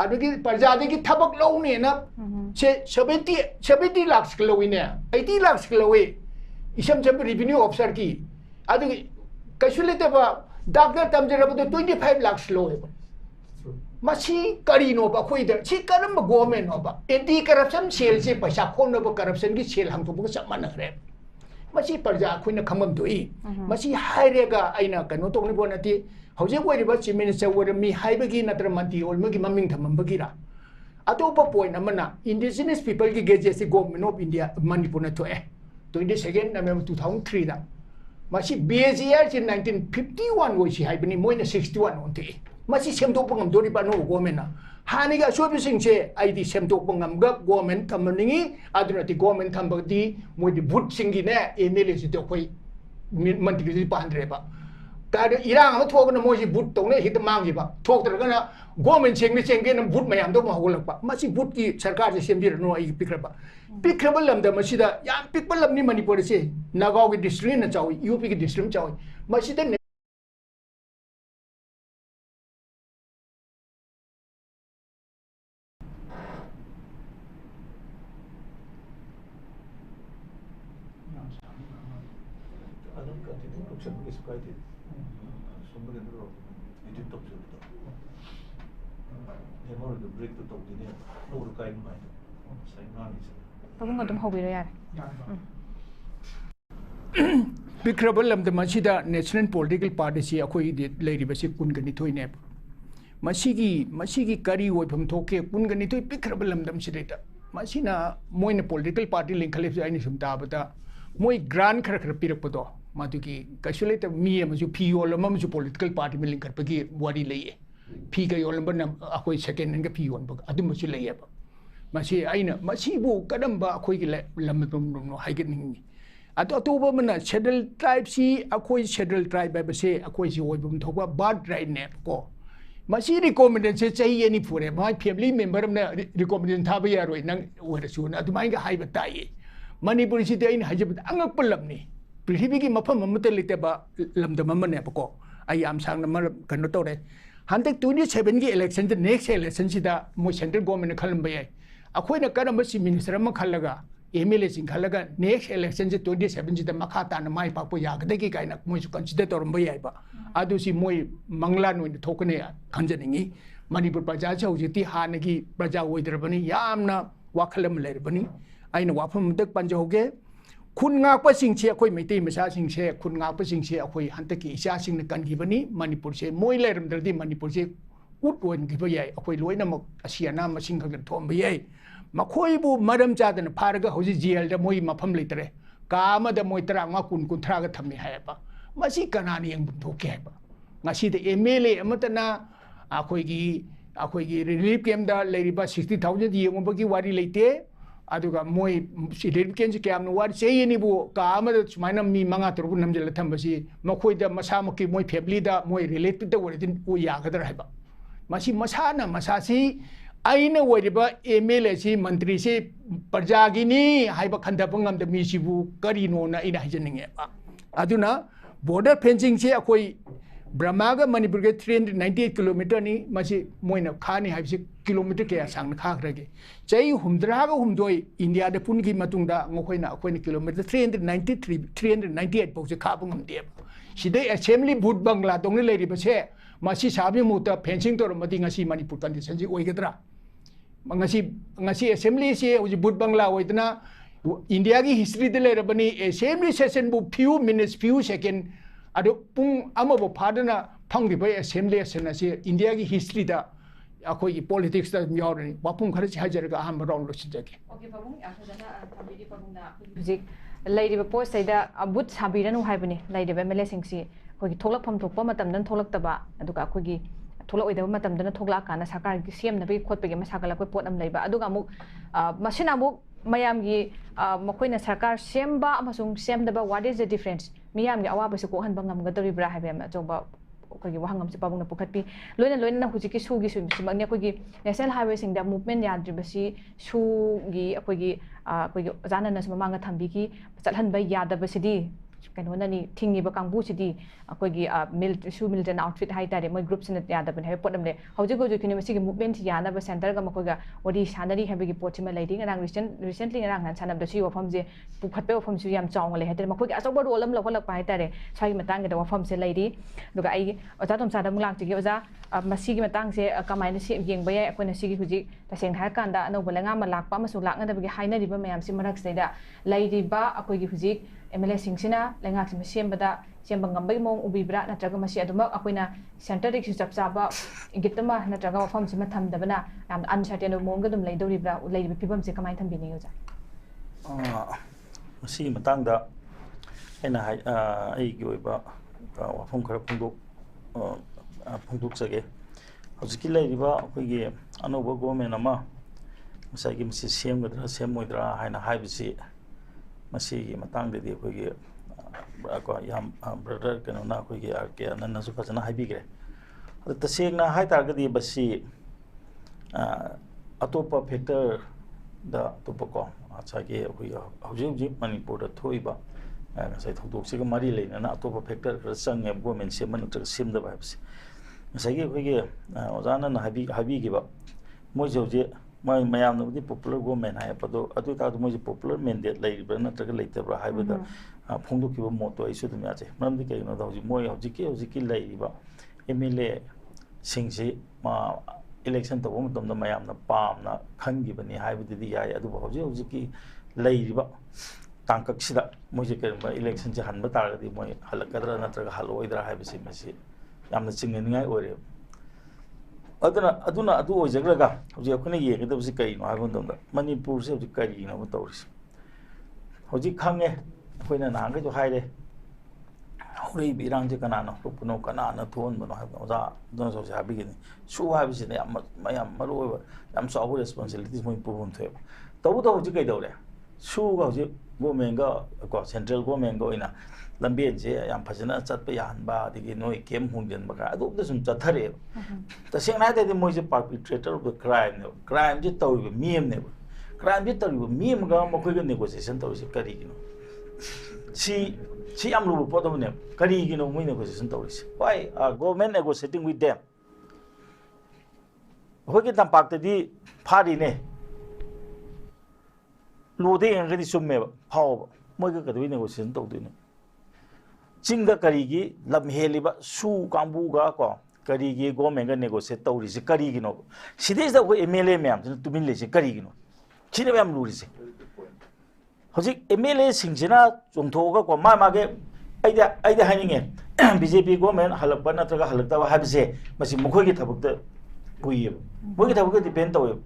D: adu ki parjadi ki thabak lo ne na che 70 lakhs kilo ne 80 lakhs kilo we isam cham revenue officer ki adu kasulete ba doctor तमजरबदो 25 लाख लो है मसी करीनो बा खोइद छि करम government ओबा एंटी करप्शन सेल से पैसा खोनब करप्शन की सेल हांगथोब सब मानखरे मसी प्रजा खोइना खंगम दोई मसी हाइरेगा आइना कनो तोंनि बोनति हौजे ओइरिबा चीफ मिनिस्टर ओरमी हाइबगी नत्र मंत्री ओलमगी ममिंग थमंबगीरा अतोप पॉइंट अमना इंडिजिनस पीपल की गेजेसी गवर्नमेंट ऑफ इंडिया मणिपुर न थोए 22 नवंबर 2003 दा मसी बीएजीआर ची 1951 ओइसी हाइबनी मोइना 61 ओंते मसी सेमदोप ngam नो गवर्नमेंट हानिगा सोबिसिंग से आईडी सेमदोप ngam ग गवर्नमेंट थमनिंगी अदुनति गवर्नमेंट थमबदी मोइदि भूत सिंगी ने एमएलए से तो कोई मंत्री जी पांद्रेबा तादे इरांग अमा थोगना मोइसी भूत तोने हित मांगिबा थोकतरगना गवर्नमेंट सेंगे न भूत मयाम दो माहोलकपा मसी भूत की सरकार से सेमबिरनो आई पिक्रबा पिक्रबा लमदा मसीदा याम पिकबा लमनी मणिपुर से नागाव की डिस्ट्रिक्ट न चावी यूपी की डिस्ट्रिक्ट चावी मसीदा
A: Pabung adum hobiro yar.
D: Pikrabal lam the Masida National Political Party si akoi lady basi kungani toy nep. Masigi kari wo from toke kungani toy pikrabal lam dam sideta. Masina moin political party link khalif ai ni sumta bata moi grand khar khar pirapado matuki kasuleta mi amaju PO lamamju political party me link kar pagi wari leiye. P ga yolam ban akoi second nga PO on bag adum masu leiye ba. Masih aina masih bu kadang ba akoi ki lam no haiget ningi. Atau tu mana schedule tribe si akoi schedule tribe ba se akoi si oi bum thokwa bad right ne ko. Masih recommendation चाहिए नहीं पूरे भाई family member ने recommendation था भी यार वो नंग वो रसूल ना तुम्हारे का हाई बताइए मणिपुर से तो इन हजब अंगक पल्लम नहीं पृथ्वी की मफम ममते लेते बा लम्द ममन ने पको आई आम सांग नंबर कन्नो तो रे हम तक 27 की इलेक्शन तो नेक्स्ट इलेक्शन सीधा मो सेंट्रल गवर्नमेंट खलम बे अखोई न करम बसी मिनिस्टर म खलगा एमएलए सिंह खलगा नेक्स्ट इलेक्शन से 27 सीधा मखा तान माई पापो यागदे की काइना मोइ कंसीडर तोरम बे याइबा आदुसी मोइ मंगला नोइन थोकने खंजनिंगी मणिपुर प्रजा से हौजिति हानगी प्रजा ओइदरबनी यामना वाखलम लेरबनी आइना वाफम तक पंजहोगे खुन ngaakpa singse akoi meitai masa singse khun ngaakpa singse akoi hantaki isa singna kangibani manipur se moi leram daldi manipur se ut oin giba yai akoi loina mak asiana masing khang thom ba yai makhoi bu maram chadana pharaga hoji jail da moi mafam leitre kama da moi taranga kun kun thraga thammi haiba masi kanani yang thoke haiba ngasi de MLA amatana akoi gi relief camp da leiriba 60000 yengobagi wari leite aduga moi relief camp se camp no wari cheyeni bu kama da sumaina mi manga turbu namjel thambasi makhoi da masa maki moi family da moi related da wari din u yagadar haiba masi masana masasi aina wariba MLA si mantri se parjagini haiba khandapangam da mi sibu karino na ina hijaninge ba aduna border fencing se akoi ब्रह्मागा Manipur के 398 kilometre नि मसी Moina खानी हाइबसे kilometre के सांग खाखरगे चै हुमद्रागा हुमदोय India दे पुनगी मतुंगदा ngखोइना अखोइना kilometre 398 pause खाब ngमदे सिदे assembly भूत बंगला दोंगले लेरिबसे मसी साबि मुता fencing तोर मदि ngasi मणिपुर कंडीशन जी ओइगदरा ngasi असेंबली से उजि भूत बंगला ओइदना इंडिया की हिस्ट्री दे लेरबनी असेंबली सेशन बु फ्यू मिनट्स फ्यू सेकंड अदो पुंग अमबो फादना फंगिबे असेंबली सेशन से इंडिया की हिस्ट्री दा अखोई पॉलिटिक्स दा यावरनी वापुंग खरच हाजरगा हम round लोसिजगे
A: okay Pabung याखजना थाबिदि पबुंगना हुजिक लाइदिबा post Saida अबुत साबिरनु हाइबनी लाइदिबा MLA सिंगसी अखोई थोलकफम थोकपा मतमदन थोलक्तबा अदुगा अखोई थोलक ओइदबा मतमदन थोकला काना सरकार की सेमनबे खोटबगे मसागलक पोट अम लैबा अदुगा अमुक मसिना अमुक मयामगी मखोइना सरकार सेमबा अमसुंग सेमदबा व्हाट इज द डिफरेंस मियामगी अवाबसे कोहनबा ngamgadoribra haibem ajoba अखोई वहांगम से पाबुंगना पुखतपी लोइना हुजिकी सुगी सुमगने अखोई नेशनल हाईवे सिंग दा मूवमेंट याद्रिबसी सुगी अखोई जानना सम मांगा थंबीकी चलहनबा यादबसिदी ꯀꯩꯅꯣꯅꯅꯤ ꯊꯤꯡꯉꯤꯕ ꯀꯥꯡꯕꯨꯁꯤꯗꯤ ꯑꯩꯈꯣꯏꯒꯤ ꯃꯤꯂꯤꯇꯦꯟ ꯑꯥꯎꯠꯐꯤꯠ ꯍꯥꯏꯇꯥꯔꯦ ꯃꯣꯏ ꯒ꯭ꯔꯨꯞꯁꯤꯅ ꯌꯥꯗꯕꯅꯤ ꯍꯥꯏꯕ ꯄꯣꯠ ꯑꯃ ꯂꯩ ꯍꯧꯖꯤꯛ ꯍꯧꯖꯤꯛꯀꯤꯅꯤ ꯃꯁꯤꯒꯤ ꯃꯨꯚꯃꯦꯟꯁꯤ ꯌꯥꯅꯕ ꯁꯦꯟꯇꯔꯒ ꯃꯈꯣꯏꯒ ꯋꯥꯔꯤ ꯁꯥꯟꯅꯔꯤ ꯍꯥꯏꯕꯒꯤ ꯄꯣꯠꯁꯤꯃ ꯂꯩꯔꯤ ꯉꯔꯥꯡ ꯔꯤꯁꯦꯟꯠꯂꯤ ꯉꯔꯥꯡ ꯅꯍꯥꯟ ꯁꯥꯟꯅꯕꯗ ꯁꯤ ꯋꯥꯐꯝꯁꯦ ꯄꯨꯈꯠꯄ ꯋꯥꯐꯝꯁꯨ ꯌꯥꯝ ꯆꯥꯎꯅ ꯂꯩ ꯍꯥꯏꯇꯥꯔꯦ ꯃꯈꯣꯏꯒꯤ ꯑꯆꯧꯕ ꯔꯣꯜ ꯑꯃ ꯂꯧꯈꯠꯂꯛꯄ ꯍꯥꯏꯇꯥꯔꯦ ꯁ꯭ꯋꯥꯏꯒꯤ ꯃꯇꯥꯡꯒꯤꯗ ꯋꯥꯐꯝꯁꯦ ꯂꯩꯔꯤ ꯑꯗꯨꯒ ꯑꯩ ꯑꯣꯖꯥ ꯇꯣꯝꯆꯥꯗ ꯑꯃꯨꯛ ꯂꯥꯛꯆꯒꯦ ꯑꯣꯖꯥ ꯃꯁꯤꯒꯤ ꯃꯇꯥꯡꯁꯦ ꯀꯃꯥꯏꯅ ꯌꯦꯡꯕ ꯌꯥꯏ ꯑꯩꯈꯣꯏꯅ ꯁꯤꯒꯤ ꯍꯧꯖꯤꯛ ꯇꯁꯦꯡꯅ ꯍꯥꯏꯔꯀꯥꯟꯗ ꯑꯅꯧꯕ ꯂꯩꯉꯥꯛ ꯂꯥꯛꯄ ꯑꯃꯁꯨꯡ ꯂꯥꯛꯅꯗꯕꯒꯤ ꯍꯥꯏꯅꯔꯤꯕ ꯃꯌꯥꯝꯁꯤ ꯃꯔꯛꯁꯤꯗ ꯂꯩꯔꯤꯕ ꯑꯩꯈꯣꯏꯒꯤ ꯍꯧꯖꯤꯛ MLAꯁꯤꯡꯁꯤꯅ ꯂꯩꯉꯥꯛꯁꯤꯡ ꯁꯦꯝꯕ ꯉꯝꯕꯒꯤ ꯃꯑꯣꯡ ꯎꯕꯤꯕ꯭ꯔꯥ ꯅꯠꯇ꯭ꯔꯒ ꯃꯁꯤ ꯑꯗꯨꯃꯛ ꯑꯩꯈꯣꯏꯅ ꯁꯦꯟꯇꯔꯗꯒꯤꯁꯨ ꯆꯞ ꯆꯥꯕ ꯏꯪꯒꯤꯠ ꯑꯃ ꯅꯠꯇ꯭ꯔꯒ ꯋꯥꯐꯝꯁꯤꯃ ꯊꯝꯗꯕꯅ ꯌꯥꯝꯅ ꯑꯟꯁꯔꯇꯦꯟ ꯑꯣꯏꯕ ꯃꯑꯣꯡꯗ ꯑꯗꯨꯝ ꯂꯩꯗꯧꯔꯤꯕ꯭ꯔꯥ ꯂꯩꯔꯤꯕ ꯐꯤꯕꯝꯁꯦ ꯀꯃꯥꯏꯅ ꯊꯝꯕꯤꯅꯤ ꯑꯣꯖꯥ
E: ꯃꯁꯤꯒꯤ ꯃꯇꯥꯡꯗ ꯑꯩꯅ ꯑꯩꯒꯤ ꯑꯣꯏꯕ ꯋꯥꯐꯝ ꯈꯔ ꯐꯣꯡꯗꯣꯛꯆꯒꯦ ꯍꯧꯖꯤꯛꯀꯤ ꯂꯩꯔꯤꯕ ꯑꯩꯈꯣꯏꯒꯤ ꯑꯅꯧꯕ ꯒꯣꯚꯔꯟꯃꯦꯟ ꯑꯃ ꯉꯁꯥꯏꯒꯤ ꯃꯁꯤ ꯁꯦꯝꯒꯗ꯭ꯔꯥ ꯁꯦꯝꯃꯣꯏꯗ꯭ꯔꯥ ꯍꯥꯏꯅ ꯍꯥꯏꯕꯁꯤ ꯃꯁꯤꯒꯤ ꯃꯇꯥꯡꯗꯗꯤ ꯑꯩꯈꯣꯏꯒꯤ ꯌꯥꯝ ꯕ꯭ꯔꯗꯔ ꯀꯩꯅꯣꯅ ꯑꯩꯈꯣꯏꯒꯤ RK ꯑꯅꯟꯅꯁꯨ ꯐꯖꯅ ꯍꯥꯏꯕꯤꯈ꯭ꯔꯦ ꯑꯗꯨ ꯇꯁꯦꯡꯅ ꯍꯥꯏꯇꯥꯔꯒꯗꯤ ꯃꯁꯤ ꯑꯇꯣꯞꯄ ꯐꯦꯛꯇꯔꯗ ꯑꯇꯣꯞꯄꯀꯣ ꯉꯁꯥꯏꯒꯤ ꯑꯩꯈꯣꯏꯒꯤ ꯍꯧꯖꯤꯛ ꯍꯧꯖꯤꯛ ꯃꯅꯤꯄꯨꯔꯗ ꯊꯣꯛꯏꯕ ꯉꯁꯥꯏ ꯊꯧꯗꯣꯛꯁꯤꯒ ꯃꯔꯤ ꯂꯩꯅꯅ ꯑꯇꯣꯞꯄ ꯐꯦꯛꯇꯔ ꯈꯔ ꯆꯪꯉꯦꯕ ꯒꯣꯔꯃꯦꯟ ꯁꯦꯝꯕ ꯅꯠꯇ꯭ꯔꯒ ꯁꯦꯝꯗꯕ ꯍꯥꯏꯕꯁꯤ ꯉꯁꯥꯏꯒꯤ ꯑꯩꯈꯣꯏꯒꯤ ꯑꯣꯖꯥꯅ ꯍꯥꯏꯕꯤꯈꯤꯕ ꯃꯣꯏꯁꯦ ꯍꯧꯖꯤꯛ ꯃꯌꯥꯝꯅꯕꯨꯗꯤ ꯄꯣꯄꯨꯂꯔ ꯒꯣꯔꯃꯦꯟ ꯍꯥꯏꯌꯦꯕ ꯑꯗꯨ ꯑꯣꯏꯇꯥꯔꯁꯨ ꯃꯣꯏꯁꯦ ꯄꯣꯄꯨꯂꯔ ꯃꯦꯟꯗꯦꯠ ꯂꯩꯔꯤꯕ꯭ꯔꯥ ꯅꯠꯇ꯭ꯔꯒ ꯂꯩꯇꯕ꯭ꯔꯥ ꯍꯥꯏꯕꯗ ꯐꯣꯡꯗꯣꯛꯈꯤꯕ ꯃꯣꯠꯇꯣ ꯑꯩꯁꯨ ꯑꯗꯨꯝ ꯌꯥꯖꯩ ꯃꯔꯝꯗꯤ ꯀꯩꯒꯤꯅꯣꯗ ꯍꯧꯖꯤꯛ ꯃꯣꯏ ꯍꯧꯖꯤꯛꯀꯤ ꯂꯩꯔꯤꯕ MLAꯁꯤꯡꯁꯤ ꯏꯂꯦꯛꯁꯟ ꯇꯧꯕ ꯃꯇꯝꯗ ꯃꯌꯥꯝꯅ ꯄꯥꯝꯅ ꯈꯟꯈꯤꯕꯅꯤ ꯍꯥꯏꯕꯗꯨꯗꯤ ꯌꯥꯏ ꯑꯗꯨꯕꯨ ꯍꯧꯖꯤꯛꯀꯤ ꯂꯩꯔꯤꯕ ꯇꯥꯡꯀꯛꯁꯤꯗ ꯃꯣꯏꯁꯦ ꯀꯔꯤꯒꯨꯝꯕ ꯏꯂꯦꯛꯁꯟꯁꯦ ꯍꯟꯕ ꯇꯥꯔꯒꯗꯤ ꯃꯣꯏ ꯍꯜꯂꯛꯀꯗ꯭ꯔꯥ ꯅꯠꯇ꯭ꯔꯒ ꯍꯜꯂꯛꯑꯣꯏꯗ꯭ꯔꯥ ꯍꯥꯏꯕꯁꯤ ꯃꯁꯤ ꯌꯥꯝꯅ ꯆꯤꯡꯅꯅꯤꯡꯉꯥꯏ ꯑꯣꯏꯔꯦꯕ ꯑꯗꯨꯅ ꯑꯗꯨ ꯑꯣꯏꯖꯈ꯭ꯔꯒ ꯍꯧꯖꯤꯛ ꯑꯩꯈꯣꯏꯅ ꯌꯦꯡꯒꯗꯕꯁꯤ ꯀꯔꯤꯅꯣ ꯍꯥꯏꯕ ꯃꯇꯝꯗ ꯃꯅꯤꯄꯨꯔꯁꯦ ꯍꯧꯖꯤꯛ ꯀꯔꯤꯅꯣꯕ ꯇꯧꯔꯤꯁꯦ ꯍꯧꯖꯤꯛ ꯈꯪꯉꯦ ꯑꯩꯈꯣꯏꯅ ꯅꯍꯥꯟꯈꯩꯁꯨ ꯍꯥꯏꯔꯦ ꯍꯧꯔꯛꯏꯕ ꯏꯔꯥꯡꯁꯦ ꯀꯅꯥꯅ ꯍꯧꯔꯛꯄꯅꯣ ꯀꯅꯥꯅ ꯊꯣꯛꯍꯟꯕꯅꯣ ꯍꯥꯏꯕꯗꯣ ꯑꯣꯖꯥꯗꯨꯅꯁꯨ ꯍꯧꯖꯤꯛ ꯍꯥꯏꯕꯤꯒꯅꯤ ꯁꯨ ꯍꯥꯏꯕꯁꯤꯅ ꯌꯥꯝ ꯃꯔꯨ ꯑꯣꯏꯕ ꯌꯥꯝ ꯆꯥꯎꯕ ꯔꯦꯁꯄꯣꯟꯁꯤꯕꯤꯂꯤꯇꯤꯁ ꯃꯣꯏ ꯄꯨꯐꯝ ꯊꯣꯛꯑꯦꯕ ꯇꯧꯕꯇꯕꯨ ꯍꯧꯖꯤꯛ ꯀꯩꯗꯧꯔꯦ ꯁꯨꯒ ꯍꯧꯖꯤꯛ ꯒꯣꯔꯃꯦꯟꯒ ꯁꯦꯟꯇ꯭ꯔꯦꯜ ꯒꯣꯔꯃꯦꯟꯒ ꯑꯣꯏꯅ ꯂꯝꯕꯦꯟꯁꯦ ꯌꯥꯝ ꯐꯖꯅ ꯆꯠꯄ ꯌꯥꯍꯟꯕ ꯑꯗꯒꯤ ꯅꯣꯏ ꯀꯦꯝ ꯍꯣꯡꯖꯤꯟꯕ ꯈꯔ ꯑꯗꯨꯝꯇ ꯁꯨꯝ ꯆꯠꯊꯔꯛꯑꯦꯕ ꯇꯁꯦꯡꯅ ꯍꯥꯏꯔꯒꯗꯤ ꯃꯣꯏꯁꯦ ꯄꯥꯔꯄꯤꯇ꯭ꯔꯦꯇꯔ ꯑꯣꯐ ꯗ ꯀ꯭ꯔꯥꯏꯝꯅꯦꯕ ꯀ꯭ꯔꯥꯏꯝꯁꯦ ꯇꯧꯔꯤꯕ ꯃꯤ ꯑꯃꯅꯦꯕ ꯀ꯭ꯔꯥꯏꯝꯁꯦ ꯇꯧꯔꯤꯕ ꯃꯤ ꯑꯃꯒ ꯃꯈꯣꯏꯒ ꯅꯦꯒꯣꯁꯤꯌꯦꯁꯟ ꯇꯧꯔꯤꯁꯦ ꯀꯔꯤꯒꯤꯅꯣ ꯁꯤ ꯌꯥꯝ ꯂꯨꯕ ꯄꯣꯠ ꯑꯃꯅꯦꯕ ꯀꯔꯤꯒꯤꯅꯣ ꯃꯣꯏ ꯅꯦꯒꯣꯁꯤꯌꯦꯁꯟ ꯇꯧꯔꯤꯁꯦ ꯍꯣꯏ ꯒꯣꯔꯃꯦꯟ ꯅꯦꯒꯣꯁꯤꯌꯦꯇꯤꯡ ꯋꯤꯠ ꯗꯦꯝ ꯑꯩꯈꯣꯏꯒꯤ ꯇꯝꯄꯥꯛꯇꯗꯤ ꯐꯥꯔꯤꯅꯦ ꯂꯣꯗ ꯌꯦꯡꯉꯒꯗꯤ ꯆꯨꯝꯃꯦꯕ ꯐꯥꯎꯕ ꯃꯣꯏꯒ ꯀꯩꯗꯧꯕꯩ ꯅꯦꯒꯣꯁꯤꯌꯦꯁꯟ ꯇꯧꯗꯣꯏꯅꯣ ꯆꯤꯡꯗ ꯀꯔꯤꯒꯤ ꯂꯝ ꯍꯦꯜꯂꯤꯕ ꯁꯨ ꯀꯥꯡꯕꯨꯒ ꯀꯔꯤꯒꯤ ꯒꯣꯔꯃꯦꯟꯒ ꯅꯦꯒꯣꯁꯤꯌꯦꯠ ꯇꯧꯔꯤꯁꯦ ꯀꯔꯤꯒꯤꯅꯣꯕ ꯁꯤꯗꯩꯁꯤꯗ ꯑꯩꯈꯣꯏ MLA ꯃꯌꯥꯝꯁꯤꯅ ꯇꯨꯃꯤꯟ ꯂꯩꯁꯦ ꯀꯔꯤꯒꯤꯅꯣ ꯁꯤꯅꯦꯕ ꯌꯥꯝ ꯂꯨꯔꯤꯁꯦ ꯍꯧꯖꯤꯛ MLAꯁꯤꯡꯁꯤꯅ ꯆꯣꯡꯊꯣꯛꯑꯒꯀꯣ ꯃꯥꯒꯤ ꯑꯩꯗꯤ ꯍꯥꯏꯅꯤꯡꯉꯦ BJP ꯒꯣꯔꯃꯦꯟ ꯍꯜꯂꯛꯄ ꯅꯠꯇ꯭ꯔꯒ ꯍꯜꯂꯛꯇꯕ ꯍꯥꯏꯕꯁꯦ ꯃꯁꯤ ꯃꯈꯣꯏꯒꯤ ꯊꯕꯛꯇ ꯄꯨꯏꯌꯦꯕ ꯃꯣꯏꯒꯤ ꯊꯕꯛꯇ ꯗꯤꯄꯦꯟ ꯇꯧꯋꯦꯕ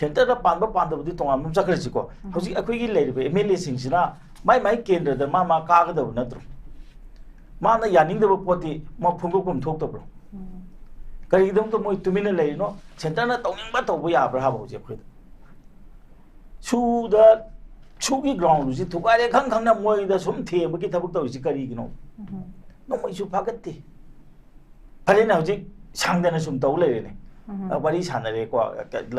E: ꯁꯦꯟꯇꯔꯗ ꯄꯥꯟꯕ ꯄꯥꯟꯗꯕꯗꯤ ꯇꯣꯉꯥꯟꯕ ꯑꯃ ꯆꯠꯈ꯭ꯔꯁꯤꯀꯣ ꯍꯧꯖꯤꯛ ꯑꯩꯈꯣꯏꯒꯤ ꯂꯩꯔꯤꯕ MLAꯁꯤꯡꯁꯤꯅ ꯃꯥꯏ ꯀꯦꯟꯗ꯭ꯔꯗ ꯃꯥ ꯀꯥꯒꯗꯕ ꯅꯠꯇ꯭ꯔꯣ ꯃꯥꯅ ꯌꯥꯅꯤꯡꯗꯕ ꯄꯣꯠꯇꯤ ꯃꯥ ꯐꯣꯡꯗꯣꯛꯐꯝ ꯊꯣꯛꯇꯕ꯭ꯔꯣ ꯀꯔꯤꯒꯤꯗꯃꯛꯇ ꯃꯣꯏ ꯇꯨꯃꯤꯟꯅ ꯂꯩꯔꯤꯅꯣ ꯁꯦꯟꯇꯔꯅ ꯇꯧꯅꯤꯡꯕ ꯇꯧꯕ ꯌꯥꯕ꯭ꯔꯥ ꯍꯥꯏꯕ ꯍꯧꯖꯤꯛ ꯑꯩꯈꯣꯏꯗ ꯁꯨꯒꯤ ꯒ꯭ꯔꯥꯎꯟꯗꯨꯁꯤ ꯊꯨꯒꯥꯏꯔꯦ ꯈꯪꯅ ꯃꯣꯏꯗ ꯁꯨꯝ ꯊꯦꯡꯕꯒꯤ ꯊꯕꯛ ꯇꯧꯔꯤꯁꯤ ꯀꯔꯤꯒꯤꯅꯣ ꯅꯣꯡꯃꯩꯁꯨ ꯐꯥꯒꯠꯇꯦ ꯐꯔꯦꯅꯦ ꯍꯧꯖꯤꯛ ꯁꯥꯡꯗꯅ ꯁꯨꯝ ꯇꯧ ꯂꯩꯔꯦꯅꯦ ꯋꯥꯔꯤ ꯁꯥꯟꯅꯔꯦꯀꯣ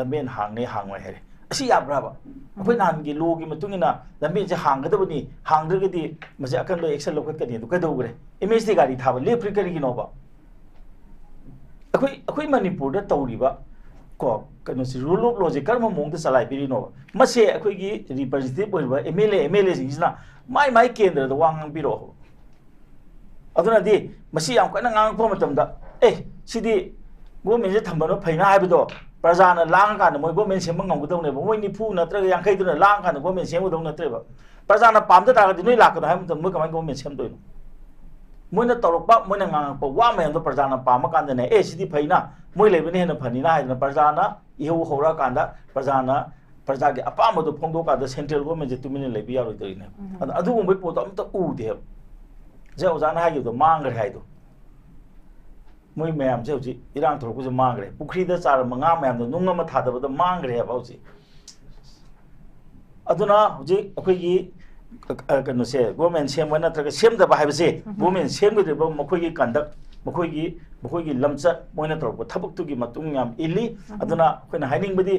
E: ꯂꯝꯕꯦꯟ ꯍꯥꯡꯉꯦ ꯍꯥꯡꯉꯣꯏ ꯍꯥꯏꯔꯦ ꯑꯁꯤ ꯌꯥꯕ꯭ꯔꯥꯕ ꯑꯩꯈꯣꯏ ꯅꯍꯥꯟꯒꯤ ꯂꯣꯒꯤ ꯃꯇꯨꯡ ꯏꯟꯅ ꯂꯝꯕꯦꯟꯁꯦ ꯍꯥꯡꯒꯗꯕꯅꯤ ꯍꯥꯡꯗ꯭ꯔꯒꯗꯤ ꯃꯁꯤ ꯑꯀꯟꯕ ꯑꯦꯛꯁꯟ ꯂꯧꯈꯠꯀꯅꯤ ꯑꯗꯨ ꯀꯩꯗꯧꯈ꯭ꯔꯦ MSD ꯒꯥꯔꯤ ꯊꯥꯕ ꯂꯦꯞꯈ꯭ꯔꯤ ꯀꯔꯤꯒꯤꯅꯣꯕ ꯑꯩꯈꯣꯏ ꯃꯅꯤꯄꯨꯔꯗ ꯇꯧꯔꯤꯕ ꯀꯩꯅꯣꯁꯤ ꯔꯨꯜ ꯑꯣꯐ ꯂꯣꯁꯦ ꯀꯔꯝꯕ ꯃꯑꯣꯡꯗ ꯆꯂꯥꯏꯕꯤꯔꯤꯅꯣꯕ ꯃꯁꯤ ꯑꯩꯈꯣꯏꯒꯤ ꯔꯤꯄ꯭ꯔꯖꯦꯟꯇꯦꯇꯤꯚ ꯑꯣꯏꯔꯤꯕ MLAꯁꯤꯡꯁꯤ나 ꯃꯥꯏ ꯀꯦꯟꯗ꯭ꯔꯗ ꯋꯥ ꯉꯥꯡꯕꯤꯔꯛꯑꯣ ꯑꯗꯨꯅꯗꯤ ꯃꯁꯤ ꯌꯥꯝ ꯀꯟꯅ ꯉꯥꯡꯉꯛꯄ ꯃꯇꯝꯗ ꯁꯤꯗꯤ ꯒꯣꯔꯃꯦꯟꯁꯦ ꯊꯝꯕꯅ ꯐꯩꯅ ꯍꯥꯏꯕꯗꯣ ꯄ꯭ꯔꯖꯥꯅ ꯂꯥꯡꯉꯀꯥꯟꯗ ꯃꯣꯏ ꯒꯣꯔꯃꯦꯟ ꯁꯦꯝꯕ ꯉꯝꯒꯗꯧꯅꯦꯕ ꯃꯣꯏ 90 ꯅꯠꯇ꯭ꯔꯒ 50 ꯂꯥꯡꯉꯀꯥꯟꯗ ꯒꯣꯔꯃꯦꯟ ꯁꯦꯝꯒꯗꯧ ꯅꯠꯇ꯭ꯔꯦꯕ ꯄ꯭ꯔꯖꯥꯅ ꯄꯥꯝꯗ ꯇꯥꯔꯒꯗꯤ ꯅꯣꯏ ꯂꯥꯛꯀꯅꯣ ꯍꯥꯏꯕ ꯃꯇꯝꯗ ꯃꯣꯏ ꯀꯃꯥꯏꯅ ꯒꯣꯔꯃꯦꯟ ꯁꯦꯝꯗꯣꯏꯅꯣ ꯃꯣꯏꯅ ꯇꯧꯔꯛꯄ ꯃꯣꯏꯅ ꯉꯥꯡꯉꯛꯄ ꯋꯥ ꯃꯌꯥꯝꯗꯣ ꯄ꯭ꯔꯖꯥꯅ ꯄꯥꯝꯃ ꯀꯥꯟꯗꯅꯦ ꯁꯤꯗꯤ ꯐꯩꯅ ꯃꯣꯏ ꯂꯩꯕꯅ ꯍꯦꯟꯅ ꯐꯅꯤꯅ ꯍꯥꯏꯗꯅ ꯄ꯭ꯔꯖꯥꯅ ꯏꯍꯧ ꯍꯧꯔꯛꯑꯀꯥꯟꯗ ꯄ꯭ꯔꯖꯥꯒꯤ ꯑꯄꯥꯝꯕꯗꯣ ꯐꯣꯡꯗꯣꯛꯀꯥꯟꯗ ꯁꯦꯟꯇ꯭ꯔꯦꯜ ꯒꯣꯔꯃꯦꯟꯁꯦ ꯇꯨꯃꯤꯟꯅ ꯂꯩꯕ ꯌꯥꯔꯣꯏꯗꯣꯏꯅꯦ ꯑꯗꯣ ꯑꯗꯨꯒꯨꯝꯕꯒꯤ ꯄꯣꯠꯇꯣ ꯑꯝꯇ ꯎꯗꯦꯕ ꯖꯦ ꯑꯣꯖꯥꯅ ꯍꯥꯏꯈꯤꯕꯗꯣ ꯃꯥꯡꯈ꯭ꯔꯦ ꯍꯥꯏꯗꯣ ꯃꯣꯏ ꯃꯌꯥꯝꯁꯦ ꯍꯧꯖꯤꯛ ꯏꯔꯥꯡ ꯊꯣꯛꯂꯛꯄꯁꯦ ꯃꯥꯡꯈ꯭ꯔꯦ ꯄꯨꯈ꯭ꯔꯤꯗ ꯆꯥꯔꯝꯕ ꯉꯥ ꯃꯌꯥꯝꯗꯣ ꯅꯨꯡ ꯑꯃ ꯊꯥꯗꯕꯗ ꯃꯥꯡꯈ꯭ꯔꯦꯕ ꯍꯧꯖꯤꯛ ꯑꯗꯨꯅ ꯍꯧꯖꯤꯛ ꯑꯩꯈꯣꯏꯒꯤ ꯀꯩꯅꯣꯁꯦ ꯒꯣꯔꯃꯦꯟ ꯁꯦꯝꯕ ꯅꯠꯇ꯭ꯔꯒ ꯁꯦꯝꯗꯕ ꯍꯥꯏꯕꯁꯦ ꯒꯣꯔꯃꯦꯟ ꯁꯦꯝꯒꯗꯧꯔꯤꯕ ꯃꯈꯣꯏꯒꯤ ꯀꯟꯗꯛ ꯃꯈꯣꯏꯒꯤ ꯂꯝꯆꯠ ꯃꯣꯏꯅ ꯇꯧꯔꯛꯄ ꯊꯕꯛꯇꯨꯒꯤ ꯃꯇꯨꯡ ꯌꯥꯝ ꯏꯜꯂꯤ ꯑꯗꯨꯅ ꯑꯩꯈꯣꯏꯅ ꯍꯥꯏꯅꯤꯡꯕꯗꯤ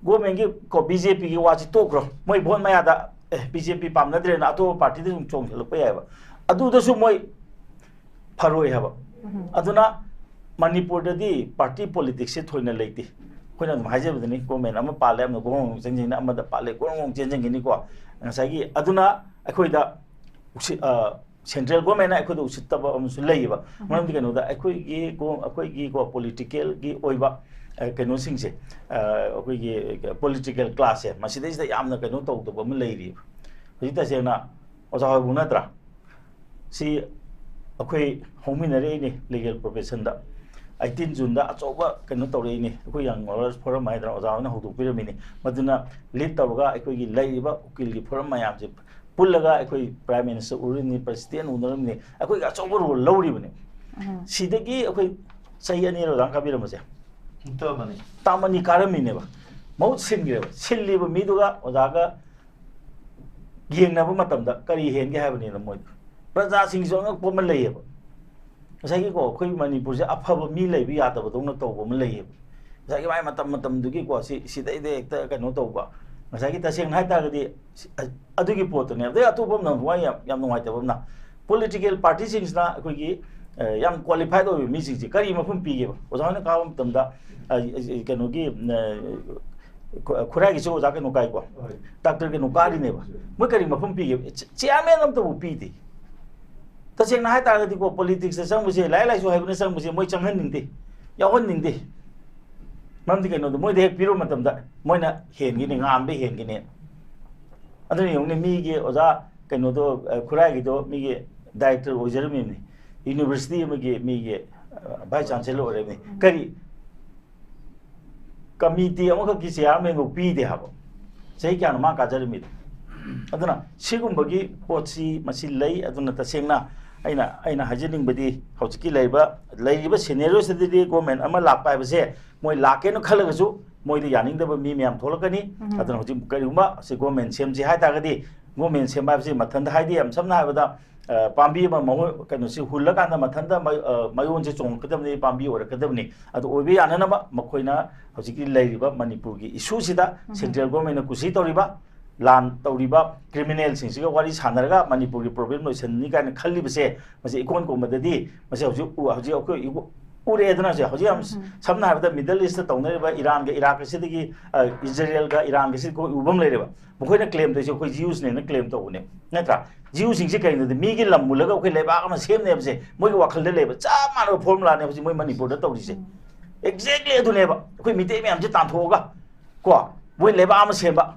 E: ꯒꯣꯔꯃꯦꯟꯒꯤ BJPꯒꯤ ꯋꯥꯁꯤ ꯇꯣꯛꯈ꯭ꯔꯣ ꯃꯣꯏ ꯚꯣꯠ ꯃꯌꯥꯗ BJP pamnadre na to party de chong chelok pa yaba adu da su moi pharoi haba aduna Manipur di party politics se thoina leiti koina dum haje bdani government ama pale am go jeng na ama da pale ko ngong jeng ni ko ngasagi aduna akhoi da central government akhoi da usit ba am su leiba manam di kanu da akhoi gi ko political gi oiba kanu sing se akhoi gi political class se masida da yamna kanu to to ba leiri hojita se na oja ha bu na tra si akhoi hominare ni legal profession da 18 June da achoba kanu tawre ni ko yang ngor forum mai da oja na hudu pir mini maduna lead tawga ko gi leiba ukil gi forum mai amje pullaga ko prime minister urini president unaram ni ko ga achoba ro lawri bani sidagi ko sai ani ro dang kabira mase tamani karami ne ba mau singre silli ba mi duga oja ga yengna ba matam da kari hen ge ha bani na moi praja sing jong ko man lei ba sai ko khoi Manipur se afaba mi lei bi ya ta ba dong na to ba man lei sai mai matam du gi ko si dai de ta ka no to ba sai ki ta seng hai ta ga di adu gi pot ne de atu bom na wa yam no hai ta bom na political party sings na khoi gi yam qualified o mi sing ji kari ma phum pi ge ba o ja na ka bom tam da ka no gi khurai gi so ja ka no kai ko doctor ke no ka ri ne ba mo kari ma phum pi ge chairman am to pi di taseng na hai ta di ko politics se sang buse lai lai so hai bune sang buse moi changhan ningte ya hon ningte mam di keno moi de piro matam da moi na hen gi ni ngam be hen gi ne adu ni yong ne mi gi oja keno do khurai gi do mi gi director ojer mi ni university mi gi vice chancellor re mi kari committee amaka ki chairman go pi de habo sei kya na ma ka jar mi aduna sigum bagi potsi masi lei aduna taseng na aina hajening badi hojiki leiba scenario se di government ama lakpa base moi lake no khalaga su moi di yaning da mi myam tholakani adana hoji karuma se government semji hai ta gadi government sem base mathanda hai di am samna ha da pambi ma mo kanu si hullaka na mathanda mayon se chong kadam ni pambi ora kadam ni adu obi anana ma makoina hojiki leiba Manipur gi issue sida central government na kusi toriba lan tawriba criminal sing siga wari sanaraga Manipur gi problem no sen ni kan khalli base mase ikon ko madadi mase hoji ko ure edna je hoji am samna harda middle east tawnari ba Iran ga Iraq sidigi Israel ga Iran ga sid ko ubam leireba bokoina claim de ko Jews ne na claim to ne natra Jews sing si kain de mi gi lam mulaga ko leba ma sem ne base moi ga wakhal de leba cha ma no formula ne hoji moi Manipur da tawri se exactly edu ne ba ko mi te me am je tan thoga ko moi leba ma sem ba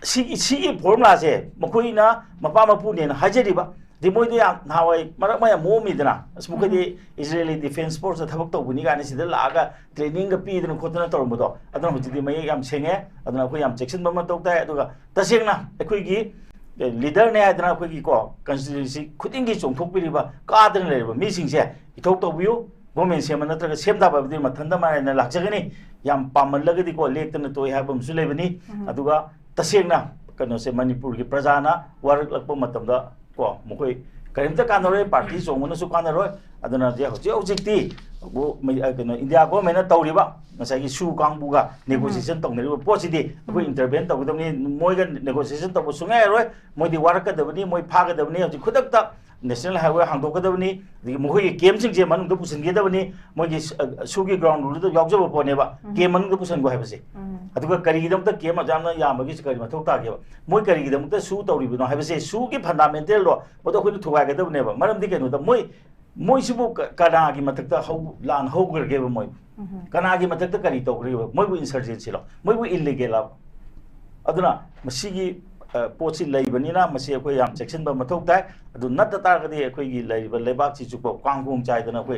E: si formula se makoina mapa mapu ne hajeriba di moi de nawai marak maya mo mi dana asmuka di Israeli defense force thabak to buni ga ni sida laga training ga pi dana khotna tor mo do adana hoti di mai yam senge adana ko yam section ba ma tok ta aduga tasengna ekoi gi leader ne adana ko gi ko constituency khuding gi chongthok piriba ka dana leba mi sing se ithok to biu government sem na tra sem da ba di mathanda ma na lakjagani yam pamal laga di ko lek tana toy ha bam su lebani aduga tasengna kano se Manipur gi prajana warak lakpo matam da ko mokoi karimta kanore party songuna su kanaro adana je hojikti go kano India government na tawriba ngasai gi su kangbuga negotiation tongneri posidi ko intervene tawdamni moi ga negotiation taw sungai roi moi di warak ka dabni moi phaga dabni hoji khudakta national highway hangdok ka dabni di mokoi game sing je manung da pusin ge dabni moi gi sugi ground rule da yawjaba pone ba game manung da pusan go habase aduga kari gidam ta game jamna yamagi kari mathok ta ge moi kari gidam ta su tawri no habase su gi fundamental lo bodo khoi thuwa ge dabne ba maram di kenu da moi sibu kana gi mathak ta hau lan hau ger ge ba moi kana gi mathak ta kari to gre ba moi bu insurgency lo moi bu illegal aduna masigi potsi leibani na masi ko yam section ba mathok ta adu nat ta ga di ko gi leiba lebak chi chu ko kanggung chai dana ko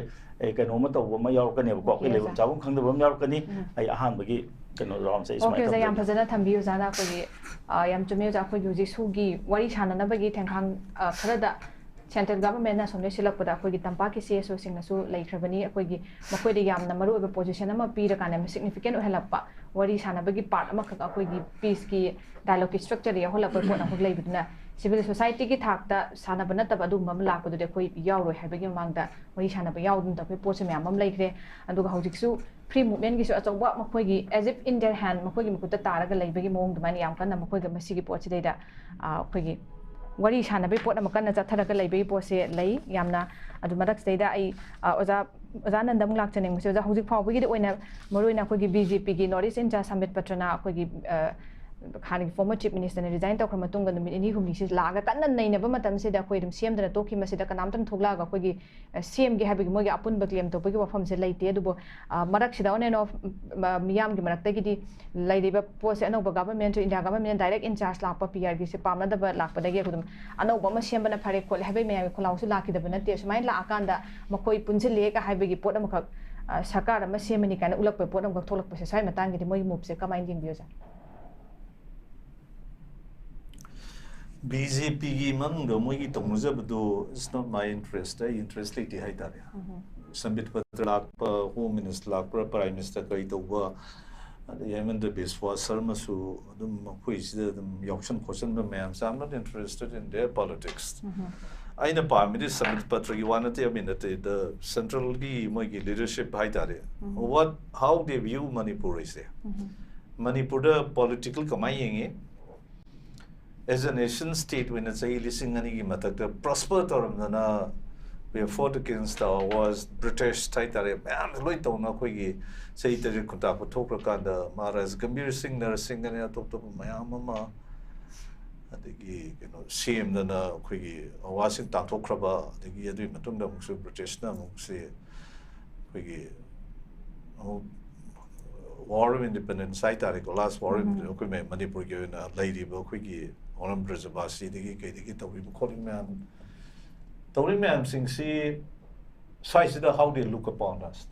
E: kanu ma to ma yaw ka ne ko ko leibam chawum khang da bam yaw ka ni ai ahan ba gi kanu rom se ismai
A: okay yam phajana thambiu zana ko gi yam chumeu ja ko yuji sugi wari chana na ba gi thengkhang khara da central government na somne silak pada ko gi tampa ki CSO sing na su leikrabani ko gi makoi de yam na maru ba position ama pi ra kana significant helappa wari chana ba gi part ama kha ko gi peace ki dialogue ki structure ya hola ko na ho leibuna civil society ki thak ta sana bana ta adu mam la ko de ko yaw roi ha ba gi mang da wari chana ba yaw dun ta ko poche me amam leikre adu ga hojik su free movement gi so achoba makhoi gi as if in their hand makhoi gi mukuta taraga leibagi mong dumani yam kana makhoi ga masigi pochi deida khoi gi wari shana bai pot amakan na chatharaga leibagi pose lei yamna adu madak deida ai oza nandam lak chaneng mase oza hojik phau bagi de oina maroina khoi gi BJP gi North East India Summit patrana khoi gi खाने former chief minister ने resign तौर मतुंग gun mini हुमनी से लागा कन्न नैना ब मतम से दा कोई दम सीएम दना तोखि मसे दा कनाम तन थोगला गा कोई सीएम गे हाबि मोगे अपुन बक्लेम तो बगे वफम से लैते दुबो मरक सिदा ओने नो मियाम गे मरक तगी दी लैदेबा पोसे अनोब government India government direct in charge लाप पीआर गे से पामना दब लाप दगे गुदम अनोब म सीएम बना फरे खोले हाबि मे खोलाउ सु लाखि दब नते सुमाय ला आकांदा मकोई पुंसे लेगा हाबि गे पोट अमख सरकार म सीएम नि काना उलक पे पोट अमख थोलक पे साइ मतंग गे मोई मूव से कमाइन दिंग बियो जा
C: BJP gi manungda moigi tongmujabdu is not my interest. Interest late haitare. Sambit patra lakpa home minister lakpa prime minister kai toba yemen the base for sarmasu dum quiz the auction question the ma'am I'm not interested in their politics. Aina parliament sambit patra gi wanate aminate the central gi moigi leadership haitare. How they view Manipur is there. Manipur the political kamai yengi as a nation state when it's a listening any matak the prosper toramna we fought against was British taitare man loi to na khoi gi sei tari kunta ko thok ka da maras gambir singh nar singh ne top mayam ma adigi CM na khoi gi awasin ta thok khaba adigi adui matung da muksu British na mukse khoi gi war of independence taitare ko last war ko me Manipur ge na lady bo khoi gi Oram Brazabasi digi digi tawi calling man sing see size how they look upon us.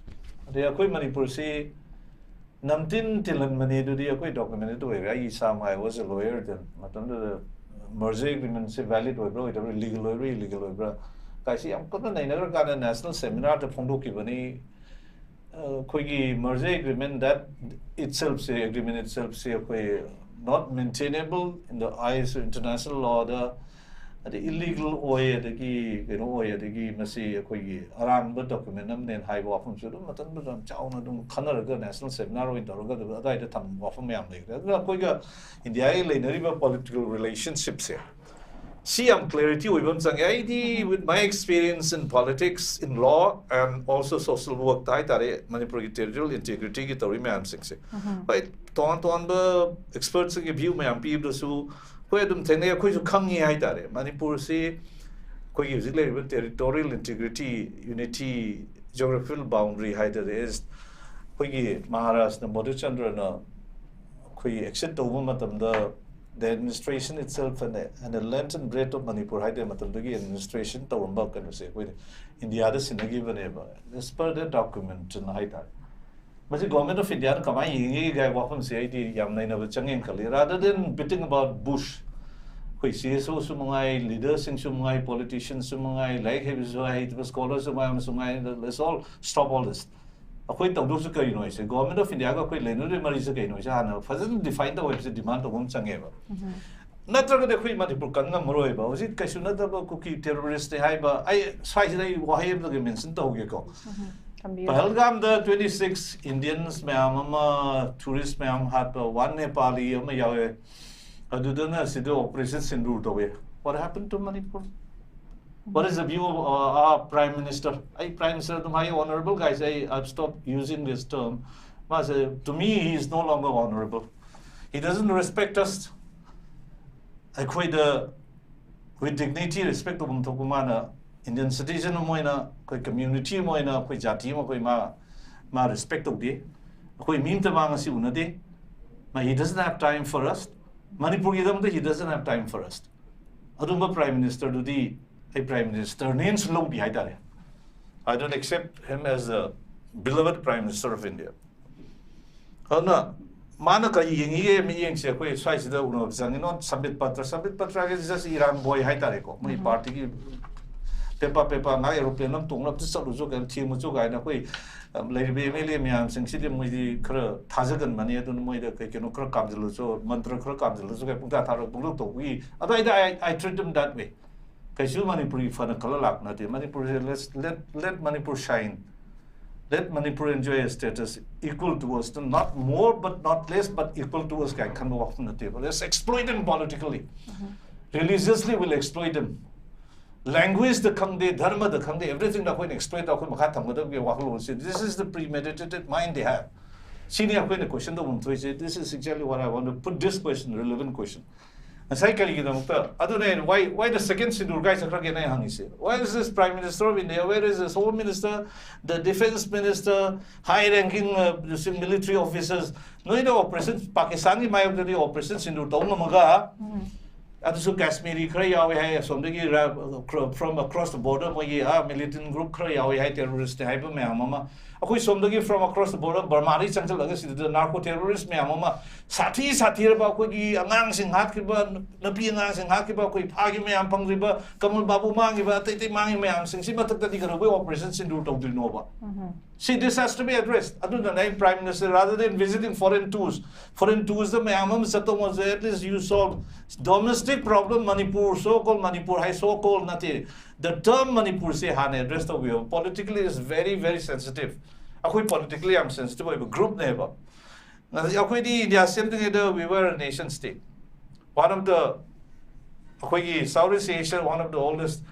C: They are quite Manipur see Namtin Tilan Mani do the quite documented to a Sam I was a lawyer then the merger agreement say valid or bro it legal or illegal or bro. I see I'm gonna never got a national seminar to Pondoki Bani Quiggy merger agreement that itself say agreement itself say not maintainable in the eyes of international law the illegal way the way the masi koi aran but document nam then high wafum so matan but chauna dum khanar ga national seminar in doroga the other tam wafum yam like that koi ga india le political relationships here see clarity with my experience in politics in law and also social work Manipur territorial integrity ki tori me sing right ton experts ki view me people su ko dum thene ko su khangi Manipur se ko usually territorial integrity unity geographical boundary is ko Maharashtra Madhuchandra na ko exit over matam the administration itself and the length and breadth of Manipur the administration can say India the Sinagi whenever as per the document but the government of India rather than beating about Bush CSO sumungai leaders in sumungai politicians sumungai like scholars let's all stop all this government of India define the website demand of Natraga the Queen Manipur Kanga Moroiba, was it Kashunata cookie terrorist Haiba? I cited Wahim the mentioned Togeko. Pahalgam the 26 Indians, Mayama, tourists, Mayam had one Nepali, Mayawe, Adudana Sido operations in route away. What happened to Manipur? What is the view of our Prime Minister? Prime Minister, my honorable guys, I've stopped using this term. To me, he is no longer honorable. He doesn't respect us. With dignity, respect of Mtokumana, Indian citizen moina, community moina, jati ma respect of de. He doesn't have time for us. Manipur he doesn't have time for us. Adumba Prime Minister do the Prime Minister names low behind that. I don't accept him as the beloved Prime Minister of India. Hana Manaka yingi me yang se ko sai sida uno zangino Sambit Patra is just Iran boy haitareko. My party pepa na aeroplane nam tunglap to saluzo and team to guy na koi lady be me sing city mudi kra tazagan money adun moi the keno kra kamzelo mantra kra kamzelo so punta tharo bulu to we I treat them that way. Kaishu Manipuri for the color lak na Manipur let Manipur shine. let Manipur enjoy a status equal to us, not more but not less, but equal to us. Can walk from the table. Let's exploit them politically. Religiously, we'll exploit them. Language the khangde, dharma the khangde, everything that we exploit. This is the premeditated mind they have. Senior question this is exactly what I want to put this question, relevant question. Why the second Sindur guys are getting why is this Prime Minister of India? Where is this Home Minister, the Defense Minister, high-ranking military officers? No, Operation Pakistani my Operation Sindur Tonga. Also Kashmiri from across the border, militant group terrorist from across the border, Burma the narco terrorists Sati Angang Sing Hakiba, Napi Angang Sing Hakiba, Pagi Mayam Pangriba, Kamal Babu Mangiba, Tete Mangi Mayam Sing Simatakati operations in Route of the Nova. See, this has to be addressed. I don't know, Prime Minister, rather than visiting foreign tours, the Mayamam Sato was at least you solve domestic problem, Manipur, so-called Manipur, high so-called Nati. The term Manipur, say, Hane, addressed the way. Politically is very, very sensitive. Politically, I'm sensitive. I'm a group neighbor. India, same thing, we were a nation state. One of the Southeast Asia, one of the oldest